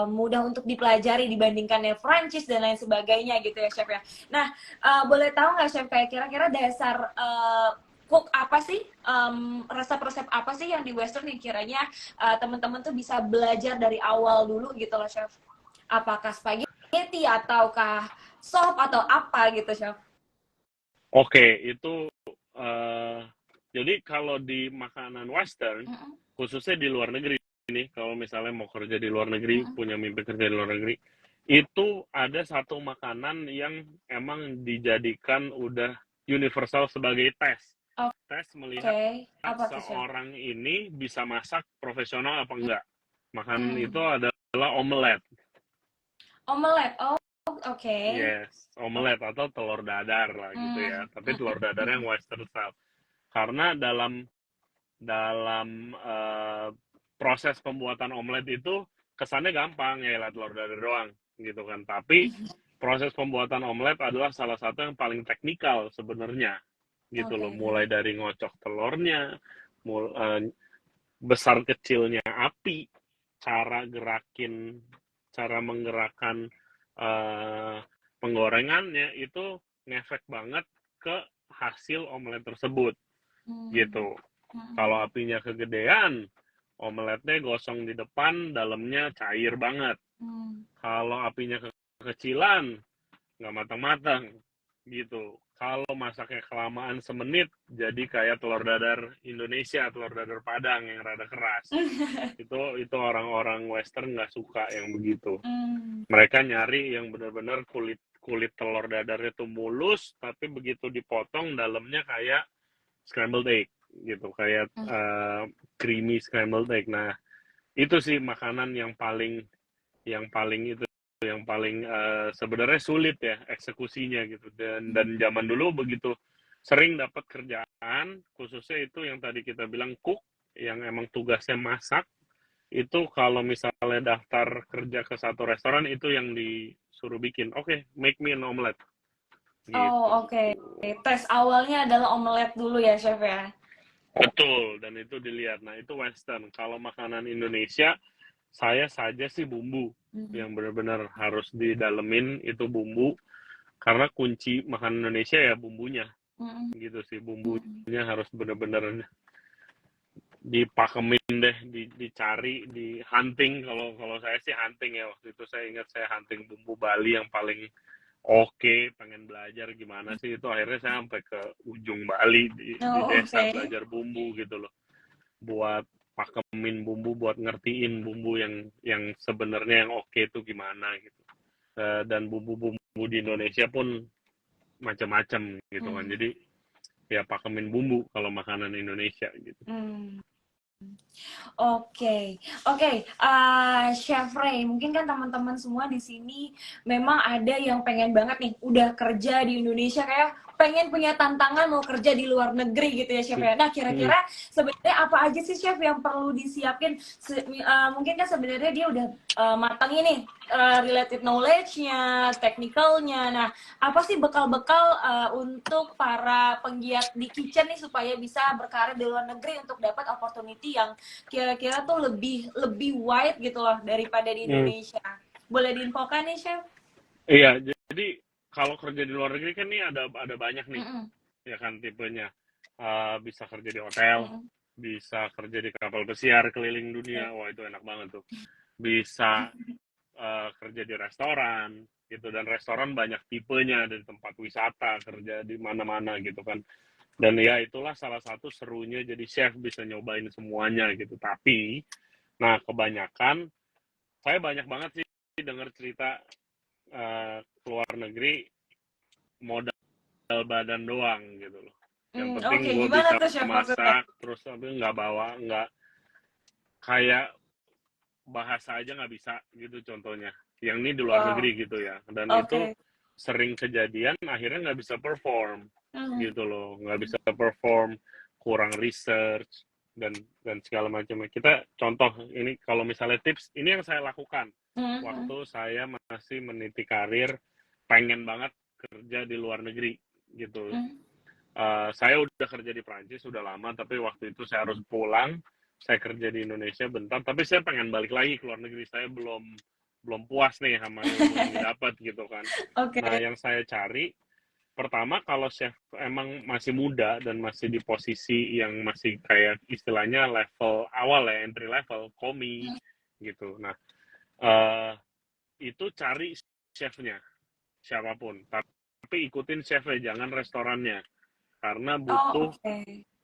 mudah untuk dipelajari dibandingkan yang Prancis dan lain sebagainya gitu ya, Chef ya. Nah, boleh tahu nggak, Chef, kayak kira-kira dasar cook apa sih, resep-resep apa sih yang di Western yang kiranya teman-teman tuh bisa belajar dari awal dulu gitu loh, Chef? Apakah spaghetti ataukah sop atau apa gitu, Chef? Oke, itu eh, jadi kalau di makanan Western, Mm-mm, khususnya di luar negeri ini, kalau misalnya mau kerja di luar negeri, mm-mm. punya mimpi kerja di luar negeri, itu ada satu makanan yang emang dijadikan udah universal sebagai tes. Tes melihat Oke, apa tuh, Chef? seorang ini bisa masak profesional apa enggak. Makanan itu Hmm. adalah omelet. Omelet. Oh, oke. Yes, omelet atau telur dadar lah gitu ya. Hmm, Tapi mm, telur dadar yang mm, western style. Karena dalam dalam proses pembuatan omelet itu kesannya gampang ya lah telur dadar doang gitu kan. Tapi proses pembuatan omelet adalah salah satu yang paling teknikal sebenarnya gitu loh. oke. Mulai dari ngocok telurnya, besar kecilnya api, cara gerakin, cara menggerakkan eh, penggorengannya itu ngefek banget ke hasil omelet tersebut Hmm, gitu. mm, Kalau apinya kegedean, omeletnya gosong di depan, dalamnya cair banget. mm. Kalau apinya kekecilan, nggak matang-matang gitu. Kalau masaknya kelamaan semenit, jadi kayak telur dadar Indonesia, telur dadar Padang yang rada keras. Itu orang-orang Western nggak suka yang begitu. Hmm, Mereka nyari yang benar-benar kulit kulit telur dadar itu mulus, tapi begitu dipotong dalamnya kayak scrambled egg gitu, kayak mm. creamy scrambled egg. Nah, itu sih makanan yang paling sebenarnya sulit ya eksekusinya gitu. Dan zaman dulu begitu sering dapat kerjaan, khususnya itu yang tadi kita bilang cook, yang emang tugasnya masak, itu kalau misalnya daftar kerja ke satu restoran itu yang disuruh bikin, oke, okay, make me an omelet Oh, gitu. oke. Tes awalnya adalah omelet dulu ya, Chef ya? Betul, dan itu dilihat. Nah, itu Western. Kalau makanan Indonesia, saya saja sih bumbu Mhm, yang benar-benar harus didalemin itu bumbu, karena kunci makanan Indonesia ya bumbunya mhm, gitu sih. mhm. Bumbunya harus benar-benar dipakemin deh, dicari, di hunting. Kalau kalau saya sih hunting ya, waktu itu saya ingat saya hunting bumbu Bali yang paling oke, pengen belajar gimana sih itu, akhirnya saya sampai ke ujung Bali di Oh, desa oke. belajar bumbu gitu loh, buat pakemin bumbu, buat ngertiin bumbu yang sebenarnya yang oke itu gimana gitu. Dan bumbu-bumbu di Indonesia pun macam-macam gitu kan. Hmm, Jadi ya pakemin bumbu kalau makanan Indonesia gitu. hmm. Oke, oke, Chef Ray, mungkin kan teman-teman semua di sini memang ada yang pengen banget nih, udah kerja di Indonesia kayak pengen punya tantangan mau kerja di luar negeri gitu ya, Chef ya. Nah, Hmm. kira-kira sebenarnya apa aja sih, Chef, yang perlu disiapin? Mungkin kan sebenarnya dia udah matang ini related knowledge-nya, technical-nya. Nah, apa sih bekal-bekal untuk para penggiat di kitchen nih supaya bisa berkarir di luar negeri untuk dapat opportunity yang kira-kira tuh lebih lebih wide gitu loh daripada di Hmm. Indonesia. Boleh diinfokan nih, Chef? Iya, jadi kalau kerja di luar negeri kan nih ada banyak nih Mm-mm. ya kan tipenya. Bisa kerja di hotel, Mm-mm. bisa kerja di kapal pesiar keliling Oke. dunia, wah itu enak banget tuh. Bisa kerja di restoran gitu, dan restoran banyak tipenya, dari tempat wisata, kerja di mana-mana gitu kan. Dan ya itulah salah satu serunya jadi chef, bisa nyobain semuanya gitu. Tapi nah kebanyakan saya banyak banget sih dengar cerita keluar negeri modal badan doang gitu loh. Yang penting Oke, gue gimana bisa tuh, Chef, maksudnya? masak, terus tapi nggak bawa, nggak kayak bahasa aja nggak bisa gitu contohnya. Yang ini di luar Wow. negeri gitu ya. Dan itu Oke. sering kejadian akhirnya nggak bisa perform Hmm. gitu loh. Nggak bisa perform, kurang research dan segala macamnya. Kita contoh ini kalau misalnya tips, ini yang saya lakukan waktu saya masih meniti karir, pengen banget kerja di luar negeri gitu. Saya udah kerja di Prancis sudah lama, tapi waktu itu saya harus pulang. Saya kerja di Indonesia bentar, tapi saya pengen balik lagi ke luar negeri. Saya belum puas nih sama ilmu yang didapat gitu kan. Oke. Nah, yang saya cari pertama, kalau chef emang masih muda dan masih di posisi yang masih kayak istilahnya level awal ya, entry level, komi gitu. Nah, itu cari chefnya siapapun, tapi ikutin chefnya, jangan restorannya, karena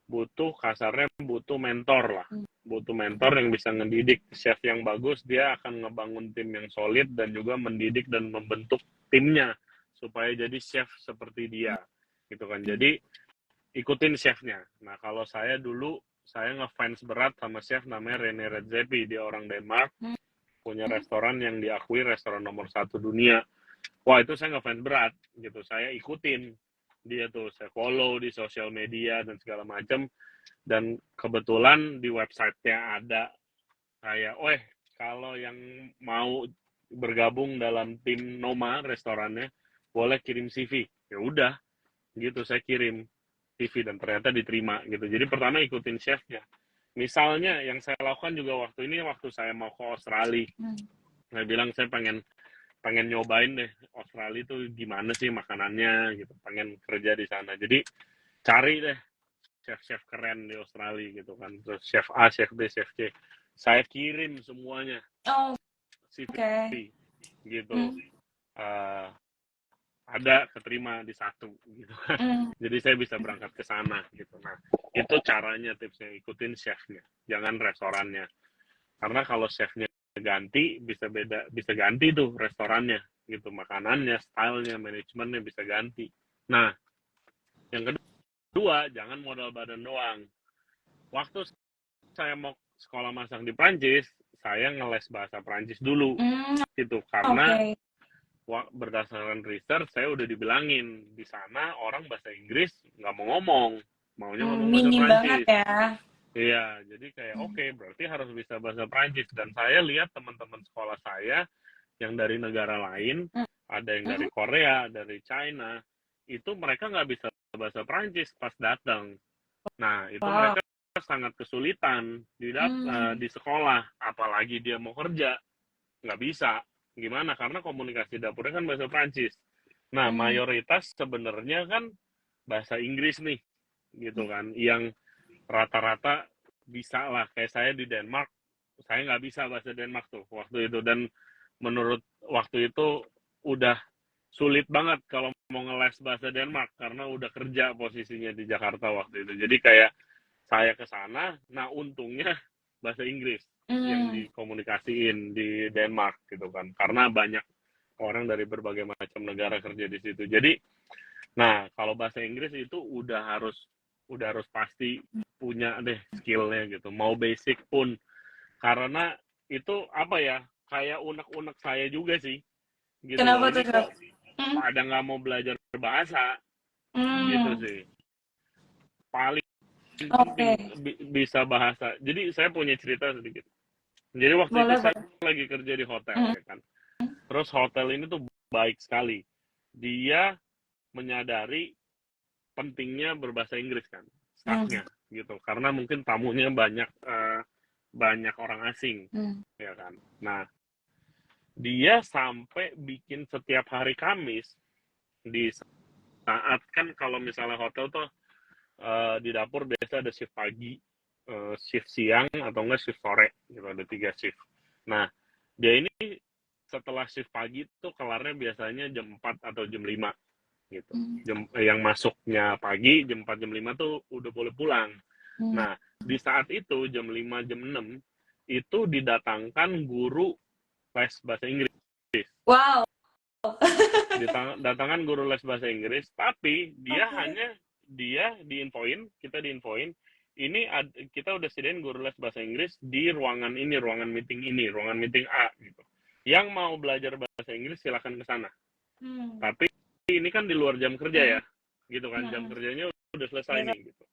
butuh kasarnya butuh mentor lah, butuh mentor yang bisa ngedidik. Chef yang bagus dia akan ngebangun tim yang solid dan juga mendidik dan membentuk timnya supaya jadi chef seperti dia gitu kan. Jadi ikutin chefnya. Nah, kalau saya dulu saya ngefans berat sama chef namanya Rene Redzepi, dia orang Denmark, punya restoran yang diakui restoran nomor 1 dunia. Wah, itu saya ngefans berat gitu. Saya ikutin dia tuh, saya follow di sosial media dan segala macam. Dan kebetulan di websitenya ada kayak, kalau yang mau bergabung dalam tim Noma restorannya boleh kirim CV. Ya udah, gitu saya kirim CV dan ternyata diterima gitu. Jadi pertama ikutin chefnya. Misalnya yang saya lakukan juga waktu saya mau ke Australia, saya bilang saya pengen nyobain deh Australia itu gimana sih makanannya gitu, pengen kerja di sana. Jadi cari deh chef-chef keren di Australia gitu kan, terus chef A, chef B, chef C, saya kirim semuanya CV gitu. Ada keterima di satu gitu kan. Jadi saya bisa berangkat ke sana gitu. Nah, itu caranya, tipsnya, ikutin chefnya, jangan restorannya. Karena kalau chefnya ganti bisa ganti tuh restorannya gitu, makanannya, stylenya, manajemennya bisa ganti. Nah, yang kedua, jangan modal badan doang. Waktu saya mau sekolah masak di Prancis, saya ngeles bahasa Prancis dulu gitu, karena berdasarkan research saya udah dibilangin di sana orang bahasa Inggris nggak mau ngomong, maunya ngomong bahasa Prancis. Iya, jadi kayak oke, berarti harus bisa bahasa Prancis. Dan saya lihat teman-teman sekolah saya yang dari negara lain, ada yang dari Korea, dari China, itu mereka nggak bisa bahasa Prancis pas datang. Nah, itu mereka sangat kesulitan di sekolah, apalagi dia mau kerja, nggak bisa. Gimana? Karena komunikasi dapurnya kan bahasa Prancis. Nah, mayoritas sebenarnya kan bahasa Inggris nih, gitu kan. Yang rata-rata bisa lah. Kayak saya di Denmark, saya nggak bisa bahasa Denmark tuh waktu itu. Dan menurut waktu itu udah sulit banget kalau mau ngeles bahasa Denmark, karena udah kerja posisinya di Jakarta waktu itu. Jadi kayak saya ke sana, nah untungnya bahasa Inggris yang dikomunikasiin di Denmark gitu kan, karena banyak orang dari berbagai macam negara kerja di situ. Jadi, nah kalau bahasa Inggris itu udah harus pasti punya deh skillnya gitu, mau basic pun, karena itu apa ya, kayak unek-unek saya juga sih gitu. Kenapa loh, ini kok pada nggak mau belajar bahasa gitu sih. Paling penting bisa bahasa. Jadi saya punya cerita sedikit. Jadi waktu itu saya lagi kerja di hotel ya kan. Terus hotel ini tuh baik sekali. Dia menyadari pentingnya berbahasa Inggris kan, staffnya gitu. Karena mungkin tamunya banyak orang asing, ya kan. Nah, dia sampai bikin setiap hari Kamis, di saat kan kalau misalnya hotel tuh di dapur biasa ada shift pagi, shift siang, atau enggak shift sore gitu, ada 3 shift. Nah, dia ini setelah shift pagi tuh kelarnya biasanya jam 4 atau jam 5 gitu. Yang masuknya pagi jam 4 jam 5 tuh udah boleh pulang. Nah, di saat itu jam 5 jam 6 itu didatangkan guru les bahasa Inggris. Wow. Didatangkan guru les bahasa Inggris, tapi dia diinfoin, kita diinfoin, ini kita udah sediain guru les bahasa Inggris di ruangan ini, ruangan meeting A gitu. Yang mau belajar bahasa Inggris silakan ke sana. Tapi ini kan di luar jam kerja ya, gitu kan, jam kerjanya udah selesai nih gitu.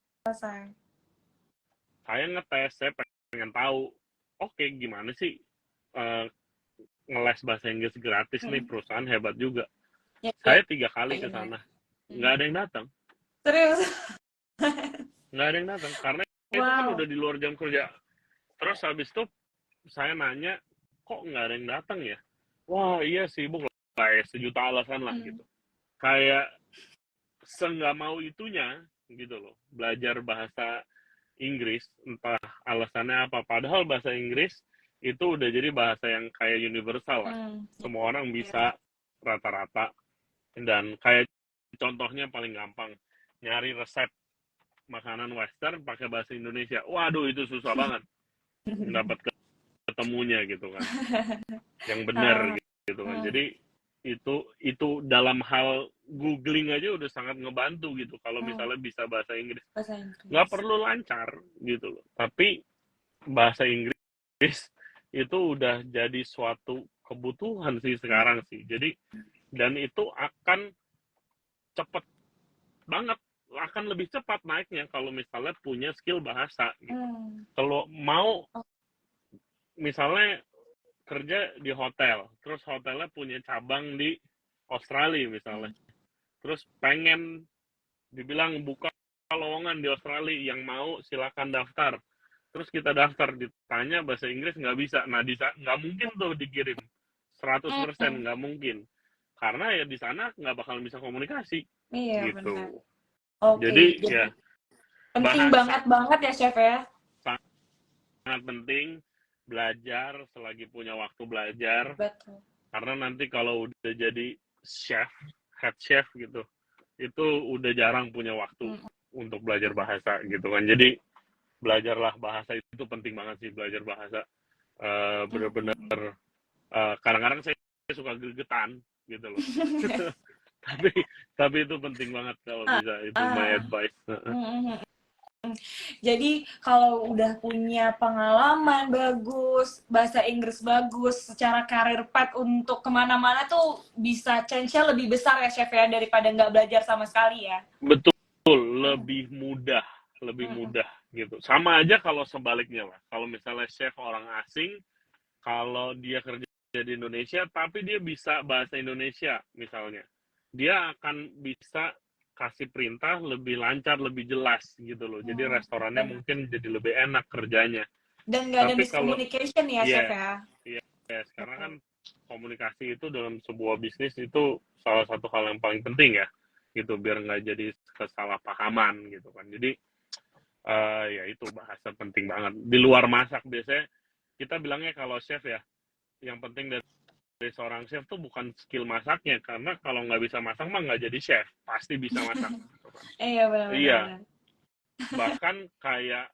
saya ngetes, saya pengen tahu, oke, gimana sih ngeles bahasa Inggris gratis nih, perusahaan hebat juga. Ya, Saya 3 kali ke gimana? sana, nggak ada yang datang. Serius? Nggak ada yang datang, karena itu kan udah di luar jam kerja. Terus habis itu saya nanya, kok nggak ada yang datang ya? Wah, iya sibuk lah, kayak sejuta alasan lah gitu. Kayak nggak mau itunya gitu loh, belajar bahasa Inggris, entah alasannya apa. Padahal bahasa Inggris itu udah jadi bahasa yang kayak universal lah. Semua orang bisa rata-rata. Dan kayak contohnya paling gampang, nyari resep makanan western pakai bahasa Indonesia. Waduh, itu susah banget dapat ketemunya gitu kan. Yang benar gitu kan. Jadi itu dalam hal googling aja udah sangat ngebantu gitu kalau misalnya bisa bahasa Inggris. Nggak perlu lancar gitu loh. Tapi bahasa Inggris itu udah jadi suatu kebutuhan sih sekarang sih. Jadi dan itu akan cepet banget, akan lebih cepat naiknya kalau misalnya punya skill bahasa gitu. Kalau mau misalnya kerja di hotel, terus hotelnya punya cabang di Australia misalnya, terus pengen dibilang buka lowongan di Australia, yang mau silakan daftar. Terus kita daftar, ditanya bahasa Inggris nggak bisa, nah nggak mungkin tuh dikirim 100%, nggak mungkin, karena ya di sana nggak bakal bisa komunikasi. Iya, gitu. Benar. Oke, Jadi ya penting banget ya chef ya. Sangat penting belajar selagi punya waktu belajar. Betul. Karena nanti kalau udah jadi chef, head chef gitu, itu udah jarang punya waktu untuk belajar bahasa gitu kan. Jadi belajarlah bahasa, itu penting banget sih, belajar bahasa. Bener-bener kadang-kadang saya suka gregetan gitu loh. tapi itu penting banget kalau bisa, itu my advice. Jadi kalau udah punya pengalaman bagus, bahasa Inggris bagus, secara karir path untuk kemana-mana tuh bisa chance-nya lebih besar ya chef ya, daripada nggak belajar sama sekali ya. Betul, lebih mudah gitu. Sama aja kalau sebaliknya lah. Kalau misalnya chef orang asing, kalau dia kerja di Indonesia tapi dia bisa bahasa Indonesia misalnya, dia akan bisa kasih perintah lebih lancar, lebih jelas gitu loh. Jadi restorannya mungkin jadi lebih enak kerjanya. Dan nggak ada Tapi kalau miscommunication ya chef ya. Yes, karena kan komunikasi itu dalam sebuah bisnis itu salah satu hal yang paling penting ya, gitu, biar nggak jadi kesalahpahaman gitu kan. Jadi ya itu bahasa penting banget. Di luar masak biasanya kita bilangnya kalau chef ya, yang penting dari seorang chef tuh bukan skill masaknya, karena kalau nggak bisa masak mah nggak jadi chef, pasti bisa masak. Iya benar. Iya, bahkan kayak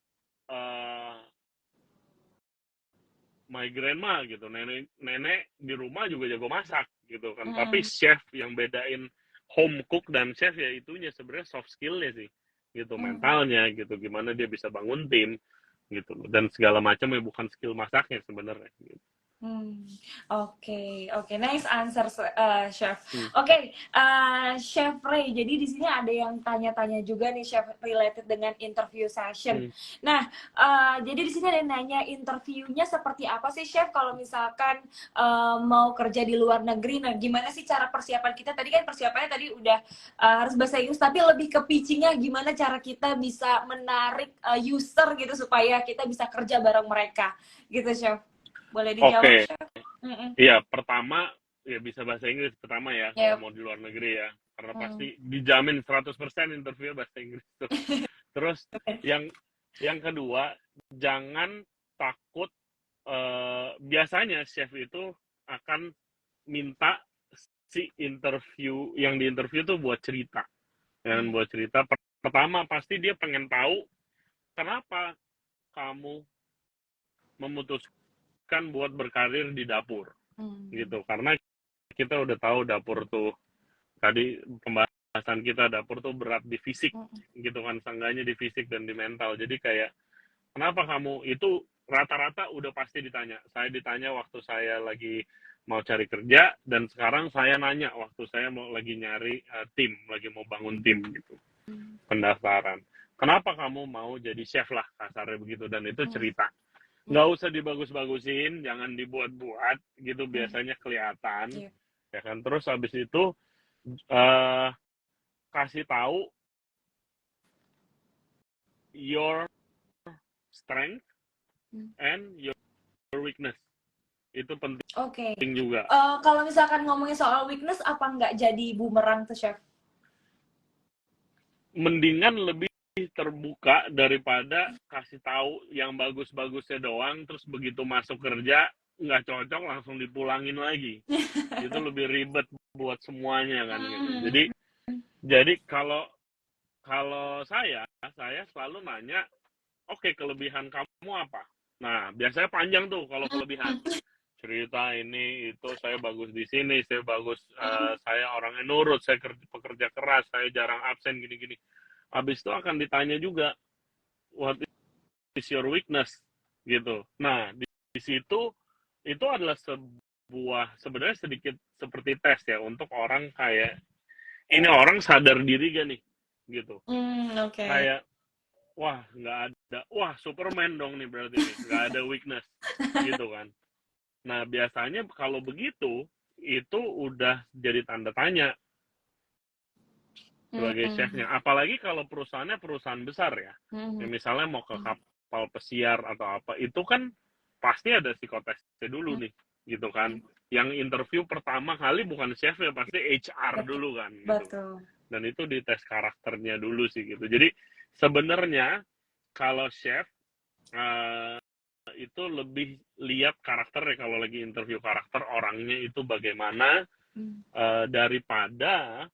my grandma gitu, nenek di rumah juga jago masak gitu kan. Tapi chef yang bedain home cook dan chef ya itunya sebenarnya soft skillnya sih gitu, mentalnya gitu, gimana dia bisa bangun tim gitu, dan segala macam ya, bukan skill masaknya sebenarnya gitu. Oke, nice answer, chef. Oke, chef Ray. Jadi di sini ada yang tanya-tanya juga nih, chef, related dengan interview session. Nah, jadi di sini ada yang nanya interviewnya seperti apa sih, chef? Kalau misalkan mau kerja di luar negeri, nah gimana sih cara persiapan kita? Tadi kan persiapannya tadi udah harus bahasa Inggris, tapi lebih ke pitchingnya gimana cara kita bisa menarik user gitu supaya kita bisa kerja bareng mereka, gitu, chef. Boleh dijawab, Chef? Iya, pertama ya bisa bahasa Inggris pertama ya, kalau mau di luar negeri ya. Karena pasti dijamin 100% interview bahasa Inggris tuh. Terus yang kedua, jangan takut, biasanya chef itu akan minta si interview, yang diinterview tuh buat cerita. Dan buat cerita, pertama pasti dia pengen tahu kenapa kamu memutuskan buat berkarir di dapur gitu, karena kita udah tahu dapur tuh, tadi pembahasan kita, dapur tuh berat di fisik gitu kan, seenggaknya di fisik dan di mental. Jadi kayak kenapa kamu itu, rata-rata udah pasti ditanya. Saya ditanya waktu saya lagi mau cari kerja, dan sekarang saya nanya waktu saya mau lagi nyari tim, lagi mau bangun tim gitu, pendaftaran. kenapa kamu mau jadi chef lah, kasarnya begitu. Dan itu cerita. Nggak usah dibagus-bagusin, jangan dibuat-buat gitu, biasanya kelihatan. Iya. Ya kan, terus habis itu eh kasih tahu your strength and your weakness. Itu penting Oke. juga. Kalau misalkan ngomongin soal weakness, apa nggak jadi bumerang tuh, Chef? Mendingan lebih terbuka daripada kasih tahu yang bagus-bagusnya doang, terus begitu masuk kerja nggak cocok langsung dipulangin lagi. Itu lebih ribet buat semuanya kan gitu. Jadi kalau saya selalu nanya, oke, kelebihan kamu apa? Nah, biasanya panjang tuh kalau kelebihan. Cerita ini, itu, saya bagus di sini, saya bagus, saya orangnya nurut, saya pekerja keras, saya jarang absen, gini-gini. Habis itu akan ditanya juga, what is your weakness? Gitu. Nah, di situ, itu adalah sebenarnya sedikit seperti tes ya, untuk orang kayak, ini orang sadar diri gak nih? Gitu. Oke. Kayak, wah, nggak ada, wah, Superman dong nih berarti nih, nggak ada weakness, gitu kan. Nah, biasanya kalau begitu, itu udah jadi tanda tanya sebagai chefnya. Apalagi kalau perusahaannya perusahaan besar ya. Ya misalnya mau ke kapal pesiar atau apa, itu kan pasti ada psikotesnya dulu nih, gitu kan. Yang interview pertama kali bukan chefnya, pasti HR dulu kan. Gitu. Betul. Dan itu dites karakternya dulu sih gitu. Jadi sebenarnya kalau chef itu lebih lihat karakternya, kalau lagi interview karakter orangnya itu bagaimana, daripada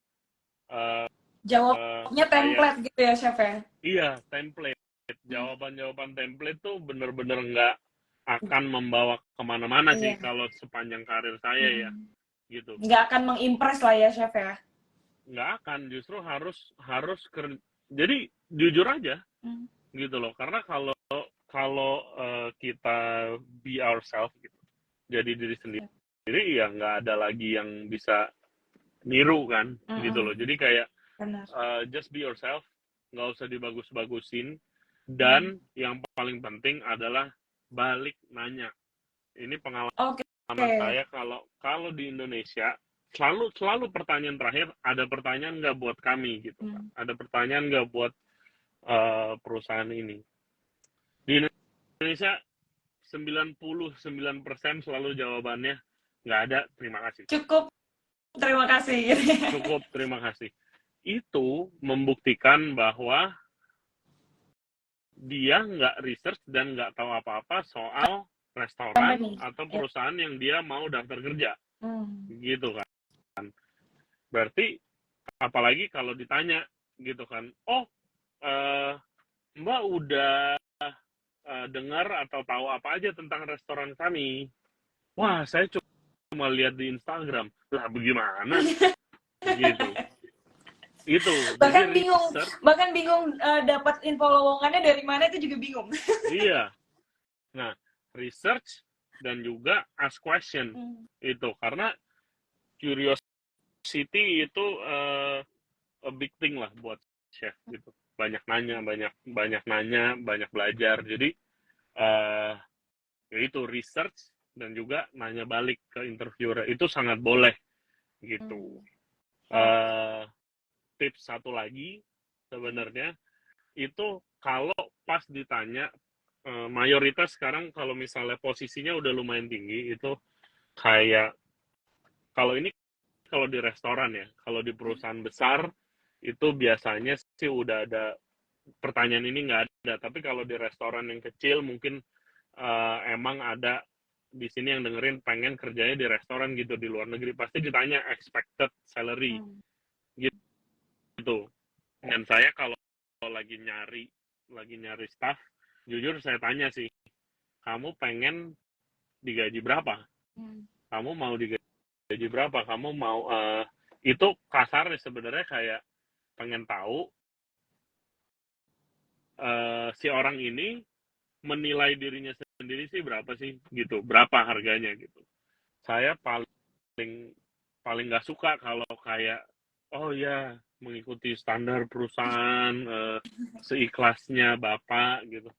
jawabnya template gitu ya, Chef ya? Iya, template. Jawaban-jawaban template tuh bener-bener nggak akan membawa kemana-mana sih kalau sepanjang karir saya ya, gitu. Nggak akan mengimpress lah ya, Chef ya? Nggak akan, justru harus jadi jujur aja, gitu loh. Karena kalau kita be ourselves gitu, jadi diri sendiri, ya nggak ada lagi yang bisa niru kan, gitu loh. Jadi kayak just be yourself, nggak usah dibagus-bagusin, dan yang paling penting adalah balik nanya. Ini pengalaman saya, kalau di Indonesia selalu pertanyaan terakhir, ada pertanyaan nggak buat kami gitu kan, ada pertanyaan nggak buat perusahaan ini. Di Indonesia 99% selalu jawabannya nggak ada, terima kasih. Cukup, terima kasih. Cukup, terima kasih. Itu membuktikan bahwa dia nggak research dan nggak tahu apa-apa soal restoran atau perusahaan yang dia mau daftar kerja. Gitu kan. Berarti, apalagi kalau ditanya gitu kan, oh, Mbak udah dengar atau tahu apa aja tentang restoran kami? Wah, saya cuma lihat di Instagram. Lah, bagaimana? Gitu. Itu. Bahkan bingung dapat info lowongannya dari mana, itu juga bingung. Iya. Nah, research dan juga ask question itu, karena curiosity itu a big thing lah buat chef gitu. Banyak nanya, banyak belajar. Jadi itu research dan juga nanya balik ke interviewer, itu sangat boleh gitu. Tips satu lagi sebenarnya itu, kalau pas ditanya, mayoritas sekarang kalau misalnya posisinya udah lumayan tinggi, itu kayak, kalau di restoran ya, kalau di perusahaan besar itu biasanya sih udah ada pertanyaan ini, nggak ada. Tapi kalau di restoran yang kecil mungkin emang ada di sini yang dengerin pengen kerjanya di restoran gitu di luar negeri, pasti ditanya expected salary gitu. Dan saya kalau lagi nyari staff, jujur saya tanya sih, kamu pengen digaji berapa? Kamu mau digaji berapa? Kamu mau itu kasarnya sebenarnya kayak pengen tahu si orang ini menilai dirinya sendiri sih berapa sih gitu, berapa harganya gitu. Saya paling nggak suka kalau kayak oh ya, mengikuti standar perusahaan, seikhlasnya Bapak gitu.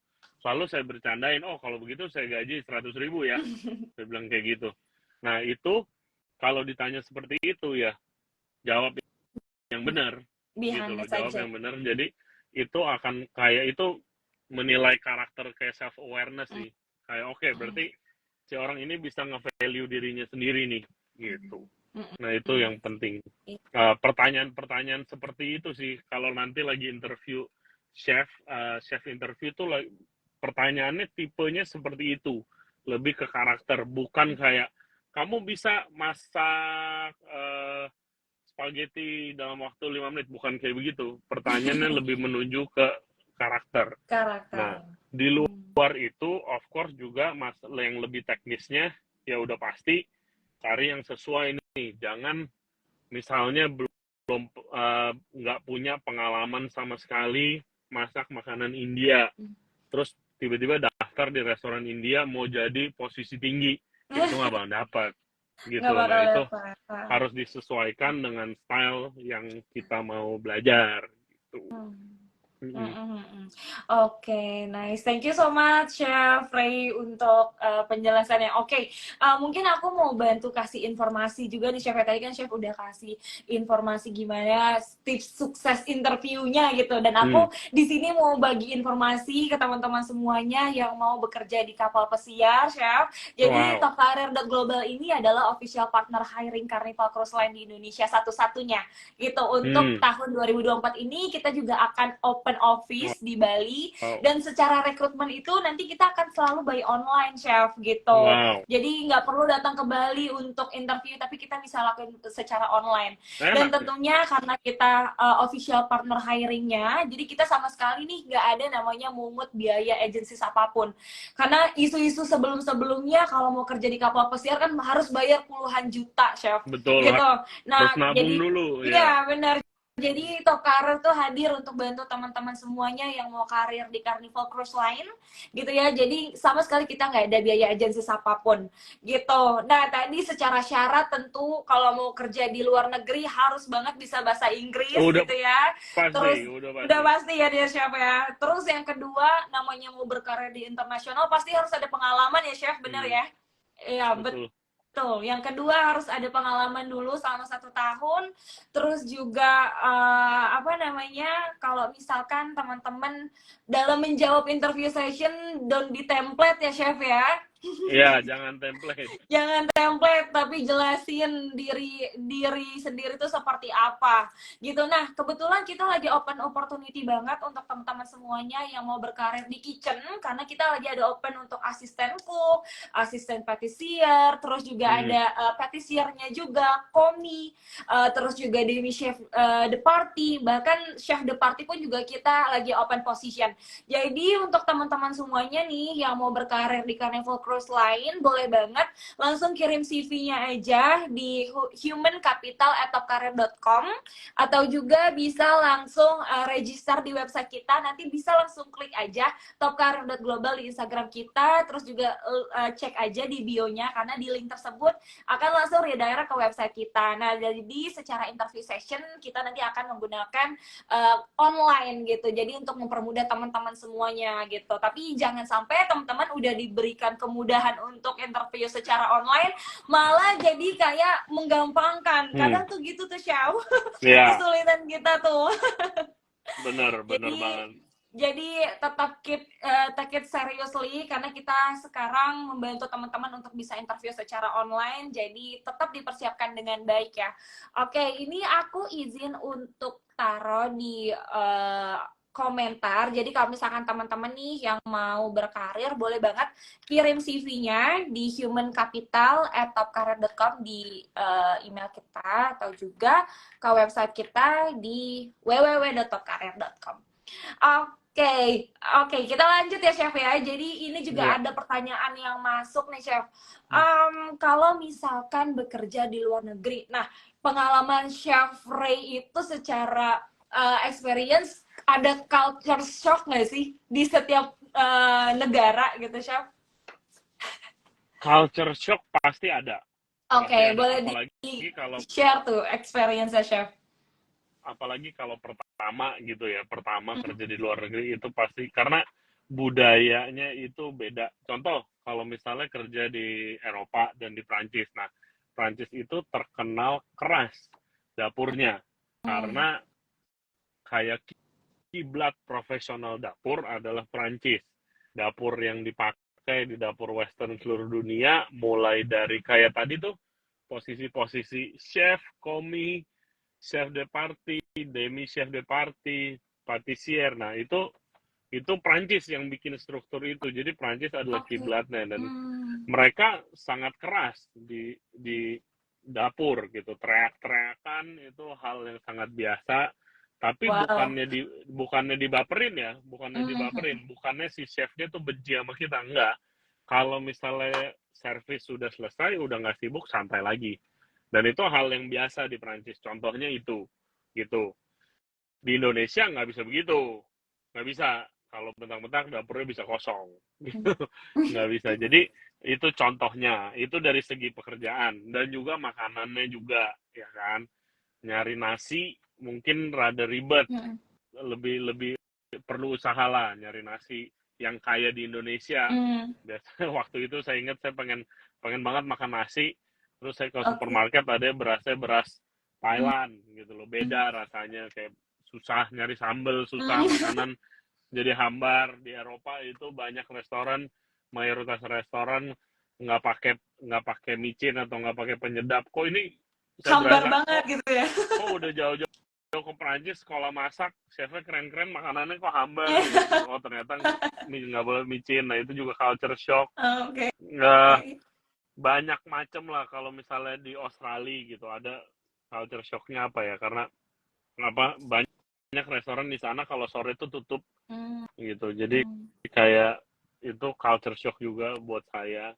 Selalu saya bercandain, "Oh, kalau begitu saya gaji 100.000 ya." Saya bilang kayak gitu. Nah, itu kalau ditanya seperti itu ya, jawab yang benar gitu Behind loh, the jawab saja. yang benar. Jadi itu akan kayak itu menilai karakter kayak self awareness Mm, sih. Kayak oke, berarti si orang ini bisa nge-value dirinya sendiri nih gitu. mm, mm, Nah, itu mm. yang penting. Pertanyaan-pertanyaan seperti itu sih kalau nanti lagi interview chef, chef interview tuh pertanyaannya tipenya seperti itu. Lebih ke karakter, bukan kayak kamu bisa masak spaghetti dalam waktu 5 menit, bukan kayak begitu. Pertanyaannya lebih menuju ke karakter. Nah, Karakter. di Hmm. luar itu of course juga masalah yang lebih teknisnya ya udah pasti cari yang sesuai nih. Jangan misalnya belum nggak punya pengalaman sama sekali masak makanan India, terus tiba-tiba daftar di restoran India mau jadi posisi tinggi, itu nggak bakal dapat Nggak gitu. Nah, bakal itu dapat. harus disesuaikan dengan style yang kita mau belajar gitu. Hmm. Mm-mm. Mm-mm. Oke, nice. Thank you so much, Chef Ray, untuk penjelasannya. Oke, mungkin aku mau bantu kasih informasi juga nih, Chef. Tadi kan Chef udah kasih informasi gimana tips sukses interviewnya gitu. Dan Hmm. aku di sini mau bagi informasi ke teman-teman semuanya yang mau bekerja di kapal pesiar, Chef. Jadi, Wow. Top Career Global ini adalah official partner hiring Carnival Cruise Line di Indonesia satu-satunya. Gitu, untuk Hmm. tahun 2024 ini kita juga akan open office di Bali, Wow. dan secara rekrutmen itu nanti kita akan selalu by online, Chef, gitu. Wow. Jadi nggak perlu datang ke Bali untuk interview, tapi kita bisa lakukan secara online. Dan Enak ya. tentunya karena kita official partner hiringnya, jadi kita sama sekali nih nggak ada namanya mungut biaya agensi apapun. Karena isu-isu sebelum-sebelumnya kalau mau kerja di kapal pesiar kan harus bayar puluhan juta, Chef, Betul, gitu. harus Nah, nabung jadi dulu ya. iya benar. Jadi Top Career tuh hadir untuk bantu teman-teman semuanya yang mau karir di Carnival Cruise Line, gitu ya. Jadi sama sekali kita nggak ada biaya agensi apapun, gitu. Nah, tadi secara syarat tentu kalau mau kerja di luar negeri harus banget bisa bahasa Inggris, Udah gitu ya. Terus pasti, udah udah pasti. pasti ya dia, Chef ya. Terus yang kedua, namanya mau berkarir di internasional pasti harus ada pengalaman ya, Chef, bener Hmm. ya? Iya, Betul. betul. Yang kedua harus ada pengalaman dulu selama 1 tahun. Terus juga apa namanya? Kalau misalkan teman-teman dalam menjawab interview session don't be template ya, Chef ya. Ya, jangan template. Jangan template, tapi jelasin diri diri sendiri itu seperti apa gitu. Nah, kebetulan kita lagi open opportunity banget untuk teman-teman semuanya yang mau berkarir di kitchen, karena kita lagi ada open untuk asisten cook, asisten patissier, terus juga Hmm. ada patisiernya juga, komi, terus juga demi chef the party, bahkan chef the party pun juga kita lagi open position. Jadi untuk teman-teman semuanya nih yang mau berkarir di Carnival Cruise Line, boleh banget langsung kirim CV-nya aja di humancapital@topcareer.com, atau juga bisa langsung register di website kita. Nanti bisa langsung klik aja topcareer.global di Instagram kita, terus juga cek aja di bio-nya, karena di link tersebut akan langsung redirect ke website kita. Nah, jadi secara interview session kita nanti akan menggunakan online gitu. Jadi untuk mempermudah teman-teman semuanya gitu. Tapi jangan sampai teman-teman udah diberikan kemudahan untuk interview secara online malah jadi kayak menggampangkan. Hmm. Kadang tuh gitu tuh, Syau. Ya, Kesulitan kita tuh. benar Jadi banget. tetap take it seriously, karena kita sekarang membantu teman-teman untuk bisa interview secara online, jadi tetap dipersiapkan dengan baik ya. Oke, ini aku izin untuk taruh di komentar. Jadi kalau misalkan teman-teman nih yang mau berkarir, boleh banget kirim CV-nya di humancapital@topcareer.com di email kita, atau juga ke website kita di www.topcareer.com. Oke, kita lanjut ya, Chef ya. Jadi ini juga Ya. ada pertanyaan yang masuk nih, Chef. Kalau misalkan bekerja di luar negeri, nah pengalaman Chef Ray itu secara experience, ada culture shock nggak sih di setiap negara gitu, Chef? Culture shock pasti ada. Pasti Oke, ada. boleh Apalagi di kalau share tuh experience-nya, Chef. apalagi kalau pertama gitu ya, pertama kerja di luar negeri itu pasti karena budayanya itu beda. Contoh, kalau misalnya kerja di Eropa dan di Prancis. Nah, Prancis itu terkenal keras dapurnya Hmm. karena kayak kiblat profesional dapur adalah Prancis. Dapur yang dipakai di dapur western seluruh dunia mulai dari kayak tadi tuh posisi-posisi chef, komi, chef de partie, demi chef de partie, patissier. Nah, itu Prancis yang bikin struktur itu. Jadi Prancis adalah Oke. kiblatnya dan Hmm. mereka sangat keras di dapur gitu. Teriak-teriakan itu hal yang sangat biasa. Tapi Wow. bukannya dibaperin ya, bukannya Hmm. dibaperin, bukannya si chefnya tuh benci sama kita, enggak. Kalau misalnya servis sudah selesai, udah nggak sibuk, santai lagi. Dan itu hal yang biasa di Prancis. Contohnya itu, gitu. Di Indonesia nggak bisa begitu, nggak bisa. Kalau bentak-bentak dapurnya bisa kosong, gitu. Nggak bisa. Jadi itu contohnya. Itu dari segi pekerjaan dan juga makanannya juga, ya kan. Nyari nasi mungkin rada ribet, Hmm. lebih lebih perlu usaha lah nyari nasi yang kayak di Indonesia. Hmm. Biasanya waktu itu saya ingat saya pengen pengen banget makan nasi, terus saya ke Oke. supermarket ada berasnya beras Hmm. Thailand gitu loh, beda rasanya, kayak susah nyari sambel, susah Hmm. makanan jadi hambar. Di Eropa itu banyak restoran, mayoritas restoran nggak pakai micin atau nggak pakai penyedap. Kok ini saya Hambar berasa banget kok gitu ya. kok udah jauh-jauh ke Perancis, sekolah masak, chefnya keren-keren, makanannya kok hambar gitu. Oh ternyata nggak boleh micin. Nah itu juga culture shock. Oke. Nggak banyak macem lah kalau misalnya di Australia gitu ada culture shocknya apa ya, karena apa banyak restoran di sana kalau sore itu tutup Hmm. gitu. Jadi kayak itu culture shock juga buat saya.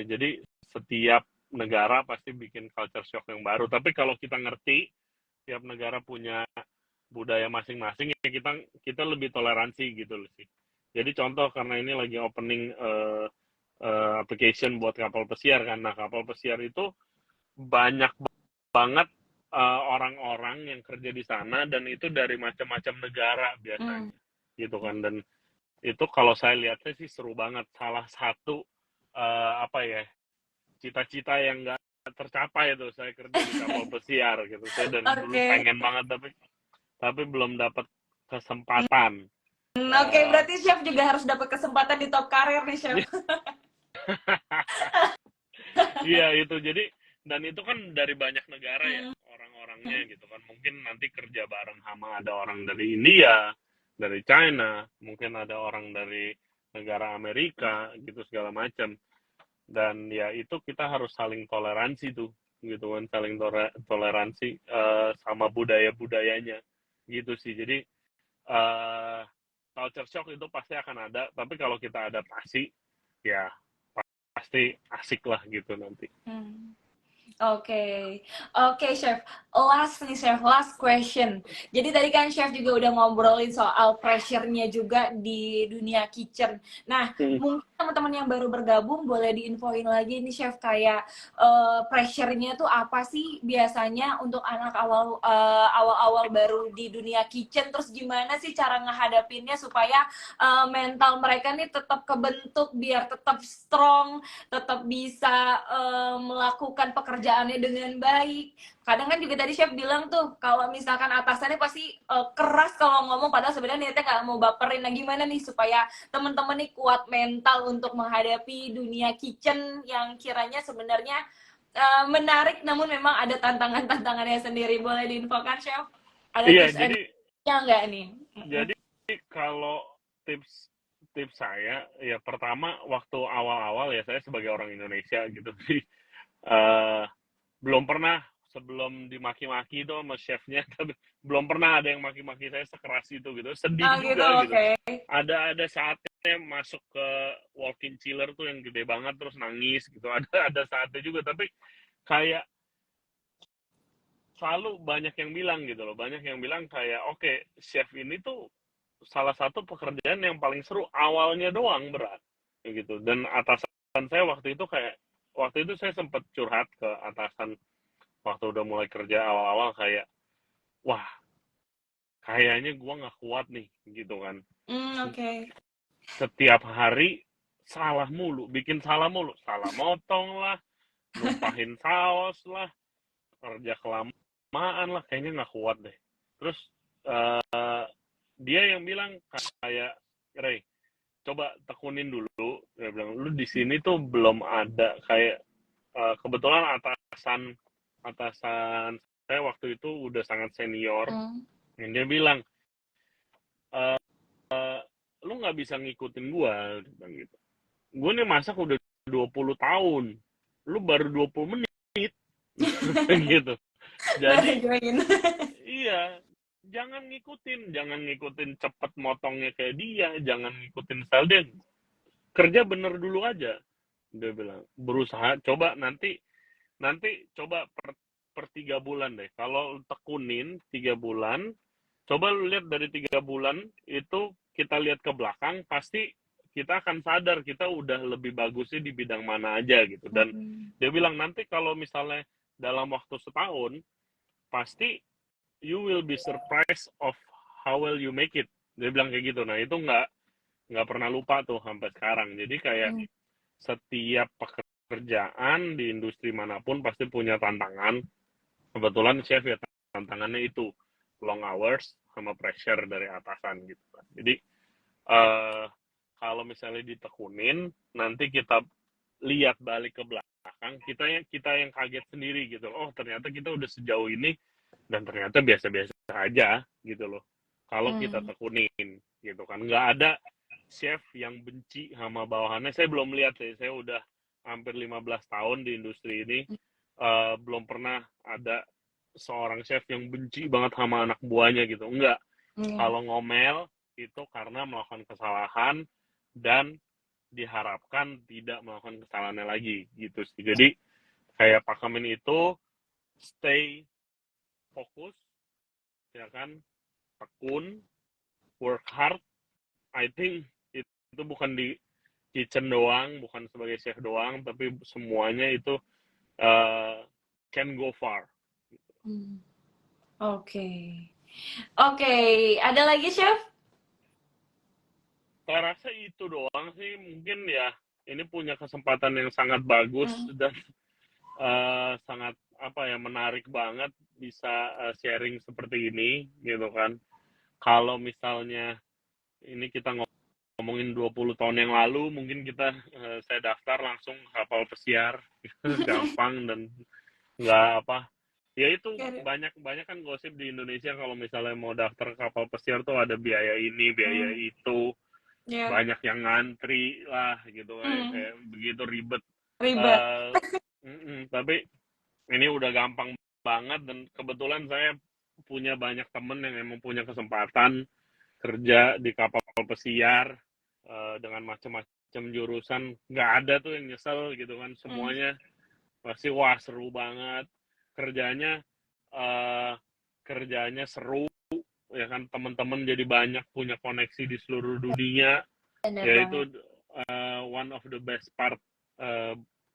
Jadi setiap negara pasti bikin culture shock yang baru. Tapi kalau kita ngerti tiap negara punya budaya masing-masing, ya kita lebih toleransi gitu loh sih. Jadi contoh, karena ini lagi opening application buat kapal pesiar kan. Nah kapal pesiar itu banyak banget orang-orang yang kerja di sana dan itu dari macam-macam negara Hmm. biasanya gitu kan. Dan itu kalau saya lihatnya sih seru banget, salah satu apa ya, cita-cita yang nggak tercapai itu saya kerja di kapal pesiar gitu. Saya dari dulu Oke. pengen banget tapi belum dapat kesempatan. Oke, Eh, berarti chef juga harus dapat kesempatan di top karir nih, chef. Iya itu, jadi dan itu kan dari banyak negara ya Hmm. orang-orangnya gitu kan. Mungkin nanti kerja bareng sama ada orang dari India, dari China, mungkin ada orang dari negara Amerika gitu segala macam. Dan ya itu kita harus saling toleransi tuh gitu kan, saling toleransi sama budaya-budayanya gitu sih. Jadi uh, culture shock itu pasti akan ada, tapi kalau kita adaptasi ya pasti asik lah gitu nanti. Hmm. Oke, oke Chef. Last nih Chef, last question. Jadi tadi kan Chef juga udah ngobrolin soal pressure-nya juga di dunia kitchen. Nah, Hmm. mungkin teman-teman yang baru bergabung boleh diinfoin lagi nih Chef, kayak pressure-nya tuh apa sih biasanya untuk anak awal-awal baru di dunia kitchen, terus gimana sih cara ngehadapinnya supaya mental mereka nih tetap kebentuk biar tetap strong, tetap bisa melakukan pekerjaannya dengan baik. Kadang kan juga tadi chef bilang tuh kalau misalkan atasannya pasti keras kalau ngomong, padahal sebenarnya niatnya nggak mau baperin. Nah gimana nih supaya teman-teman nih kuat mental untuk menghadapi dunia kitchen yang kiranya sebenarnya menarik, namun memang ada tantangan-tantangannya sendiri. Boleh diinfokan chef? Ada Iya, tips and jadi triknya nggak nih? jadi kalau tips tips saya ya, pertama waktu awal-awal ya, saya sebagai orang Indonesia gitu sih, eh, belum pernah sebelum dimaki-maki itu sama chefnya tapi belum pernah ada yang maki-maki saya sekeras itu gitu, sedih Oh gitu, juga gitu. oke. Ada saatnya masuk ke walk-in chiller tuh yang gede banget terus nangis gitu, ada saatnya juga. Tapi kayak selalu banyak yang bilang gitu loh, banyak yang bilang kayak oke, chef ini tuh salah satu pekerjaan yang paling seru, awalnya doang berat gitu. Dan atasan saya waktu itu saya sempat curhat ke atasan waktu udah mulai kerja awal-awal, kayak wah kayaknya gue nggak kuat nih gitu kan. Oke. Setiap hari salah mulu, bikin salah mulu, salah motong lah, numpahin saus lah, kerja kelamaan lah, kayaknya nggak kuat deh. Terus dia yang bilang kayak, Ray, coba tekunin dulu. Dia bilang, lu di sini tuh belum ada kayak kebetulan atasan saya waktu itu udah sangat senior. Dan dia bilang, lu nggak bisa ngikutin gua gitu. Gue nih masak udah 20 tahun. Lu baru 20 menit. gitu. Jadi iya, jangan ngikutin cepet motongnya kayak dia, jangan ngikutin style dia. Kerja bener dulu aja. Dia bilang, berusaha coba nanti coba per 3 bulan deh. Kalau tekunin 3 bulan, coba lu lihat dari 3 bulan itu kita lihat ke belakang, pasti kita akan sadar kita udah lebih bagusnya di bidang mana aja gitu. Dan dia bilang nanti kalau misalnya dalam waktu setahun, pasti you will be surprised of how well you make it. Dia bilang kayak gitu. Nah itu nggak pernah lupa tuh sampai sekarang. Jadi kayak setiap pekerjaan di industri manapun pasti punya tantangan. Kebetulan chef ya tantangannya itu long hours sama pressure dari atasan gitu kan. Jadi kalau misalnya ditekunin, nanti kita lihat balik ke belakang, kita yang kaget sendiri gitu. Oh ternyata kita udah sejauh ini dan ternyata biasa-biasa aja gitu loh. Kalau kita tekunin gitu kan, nggak ada chef yang benci sama bawahannya. Saya belum lihat sih, saya udah hampir 15 tahun di industri ini, belum pernah ada seorang chef yang benci banget sama anak buahnya gitu. Enggak. Kalau ngomel itu karena melakukan kesalahan dan diharapkan tidak melakukan kesalahannya lagi gitu sih. Jadi kayak Pak Kamin itu stay fokus, ya kan, tekun, work hard. I think itu bukan di kitchen doang, bukan sebagai chef doang, tapi semuanya itu can go far. Oke. Oke, ada lagi chef? Saya rasa itu doang sih, mungkin ya ini punya kesempatan yang sangat bagus dan sangat menarik banget bisa sharing seperti ini gitu kan. Kalau misalnya ini kita ngomongin 20 tahun yang lalu, mungkin saya daftar langsung kapal pesiar gampang dan nggak ya itu banyak kan gosip di Indonesia kalau misalnya mau daftar kapal pesiar tuh ada biaya ini biaya itu. Banyak yang ngantri lah gitu kayak begitu ribet. Tapi ini udah gampang banget dan kebetulan saya punya banyak temen yang emang punya kesempatan kerja di kapal pesiar dengan macam-macam jurusan. Nggak ada tuh yang nyesel gitu kan, semuanya pasti wah seru banget kerjanya, seru ya kan, teman-teman jadi banyak, punya koneksi di seluruh dunia. Ya itu one of the best part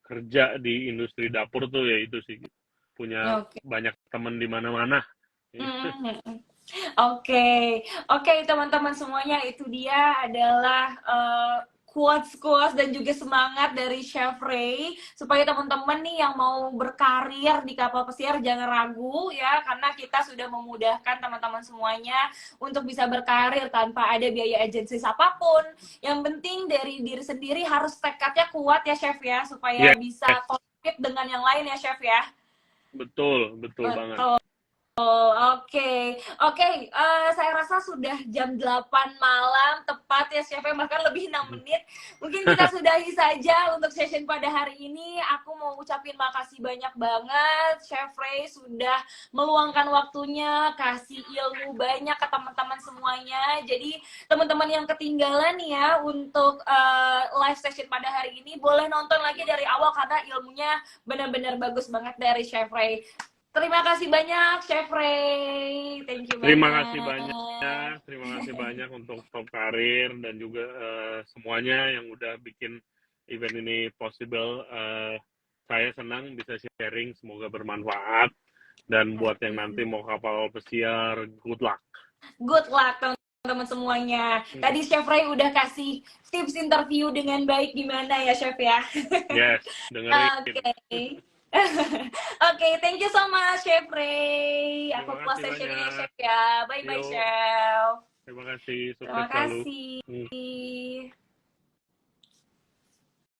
kerja di industri dapur tuh ya itu sih, punya banyak teman di mana-mana. Oke, teman-teman semuanya, itu dia adalah quotes dan juga semangat dari Chef Ray, supaya teman-teman nih yang mau berkarir di kapal pesiar jangan ragu ya, karena kita sudah memudahkan teman-teman semuanya untuk bisa berkarir tanpa ada biaya agensi apapun. Yang penting dari diri sendiri harus tekadnya kuat ya Chef ya, supaya bisa kompet dengan yang lain ya Chef ya. Betul banget. Oke, saya rasa sudah jam 8 malam tepat ya Chef, bahkan lebih 6 menit. Mungkin kita sudahi saja untuk session pada hari ini. Aku mau ucapin makasih banyak banget Chef Ray sudah meluangkan waktunya, kasih ilmu banyak ke teman-teman semuanya. Jadi teman-teman yang ketinggalan ya untuk live session pada hari ini, boleh nonton lagi dari awal karena ilmunya benar-benar bagus banget dari Chef Ray. Terima kasih banyak Chef Ray. Thank you banyak. Terima kasih banyak untuk Top Karir dan juga semuanya yang udah bikin event ini possible. Saya senang bisa sharing, semoga bermanfaat. Dan buat yang nanti mau kapal pesiar, good luck. Good luck teman-teman semuanya. Tadi Chef Ray udah kasih tips interview dengan baik gimana ya Chef ya. Yes, dengerin. Oke. Oke, thank you so much Chef Ray. Aku Terima close kasih sessionnya ya banyak. Chef ya. Bye bye Yuk, Chef. terima kasih, sukses Terima selalu. kasih.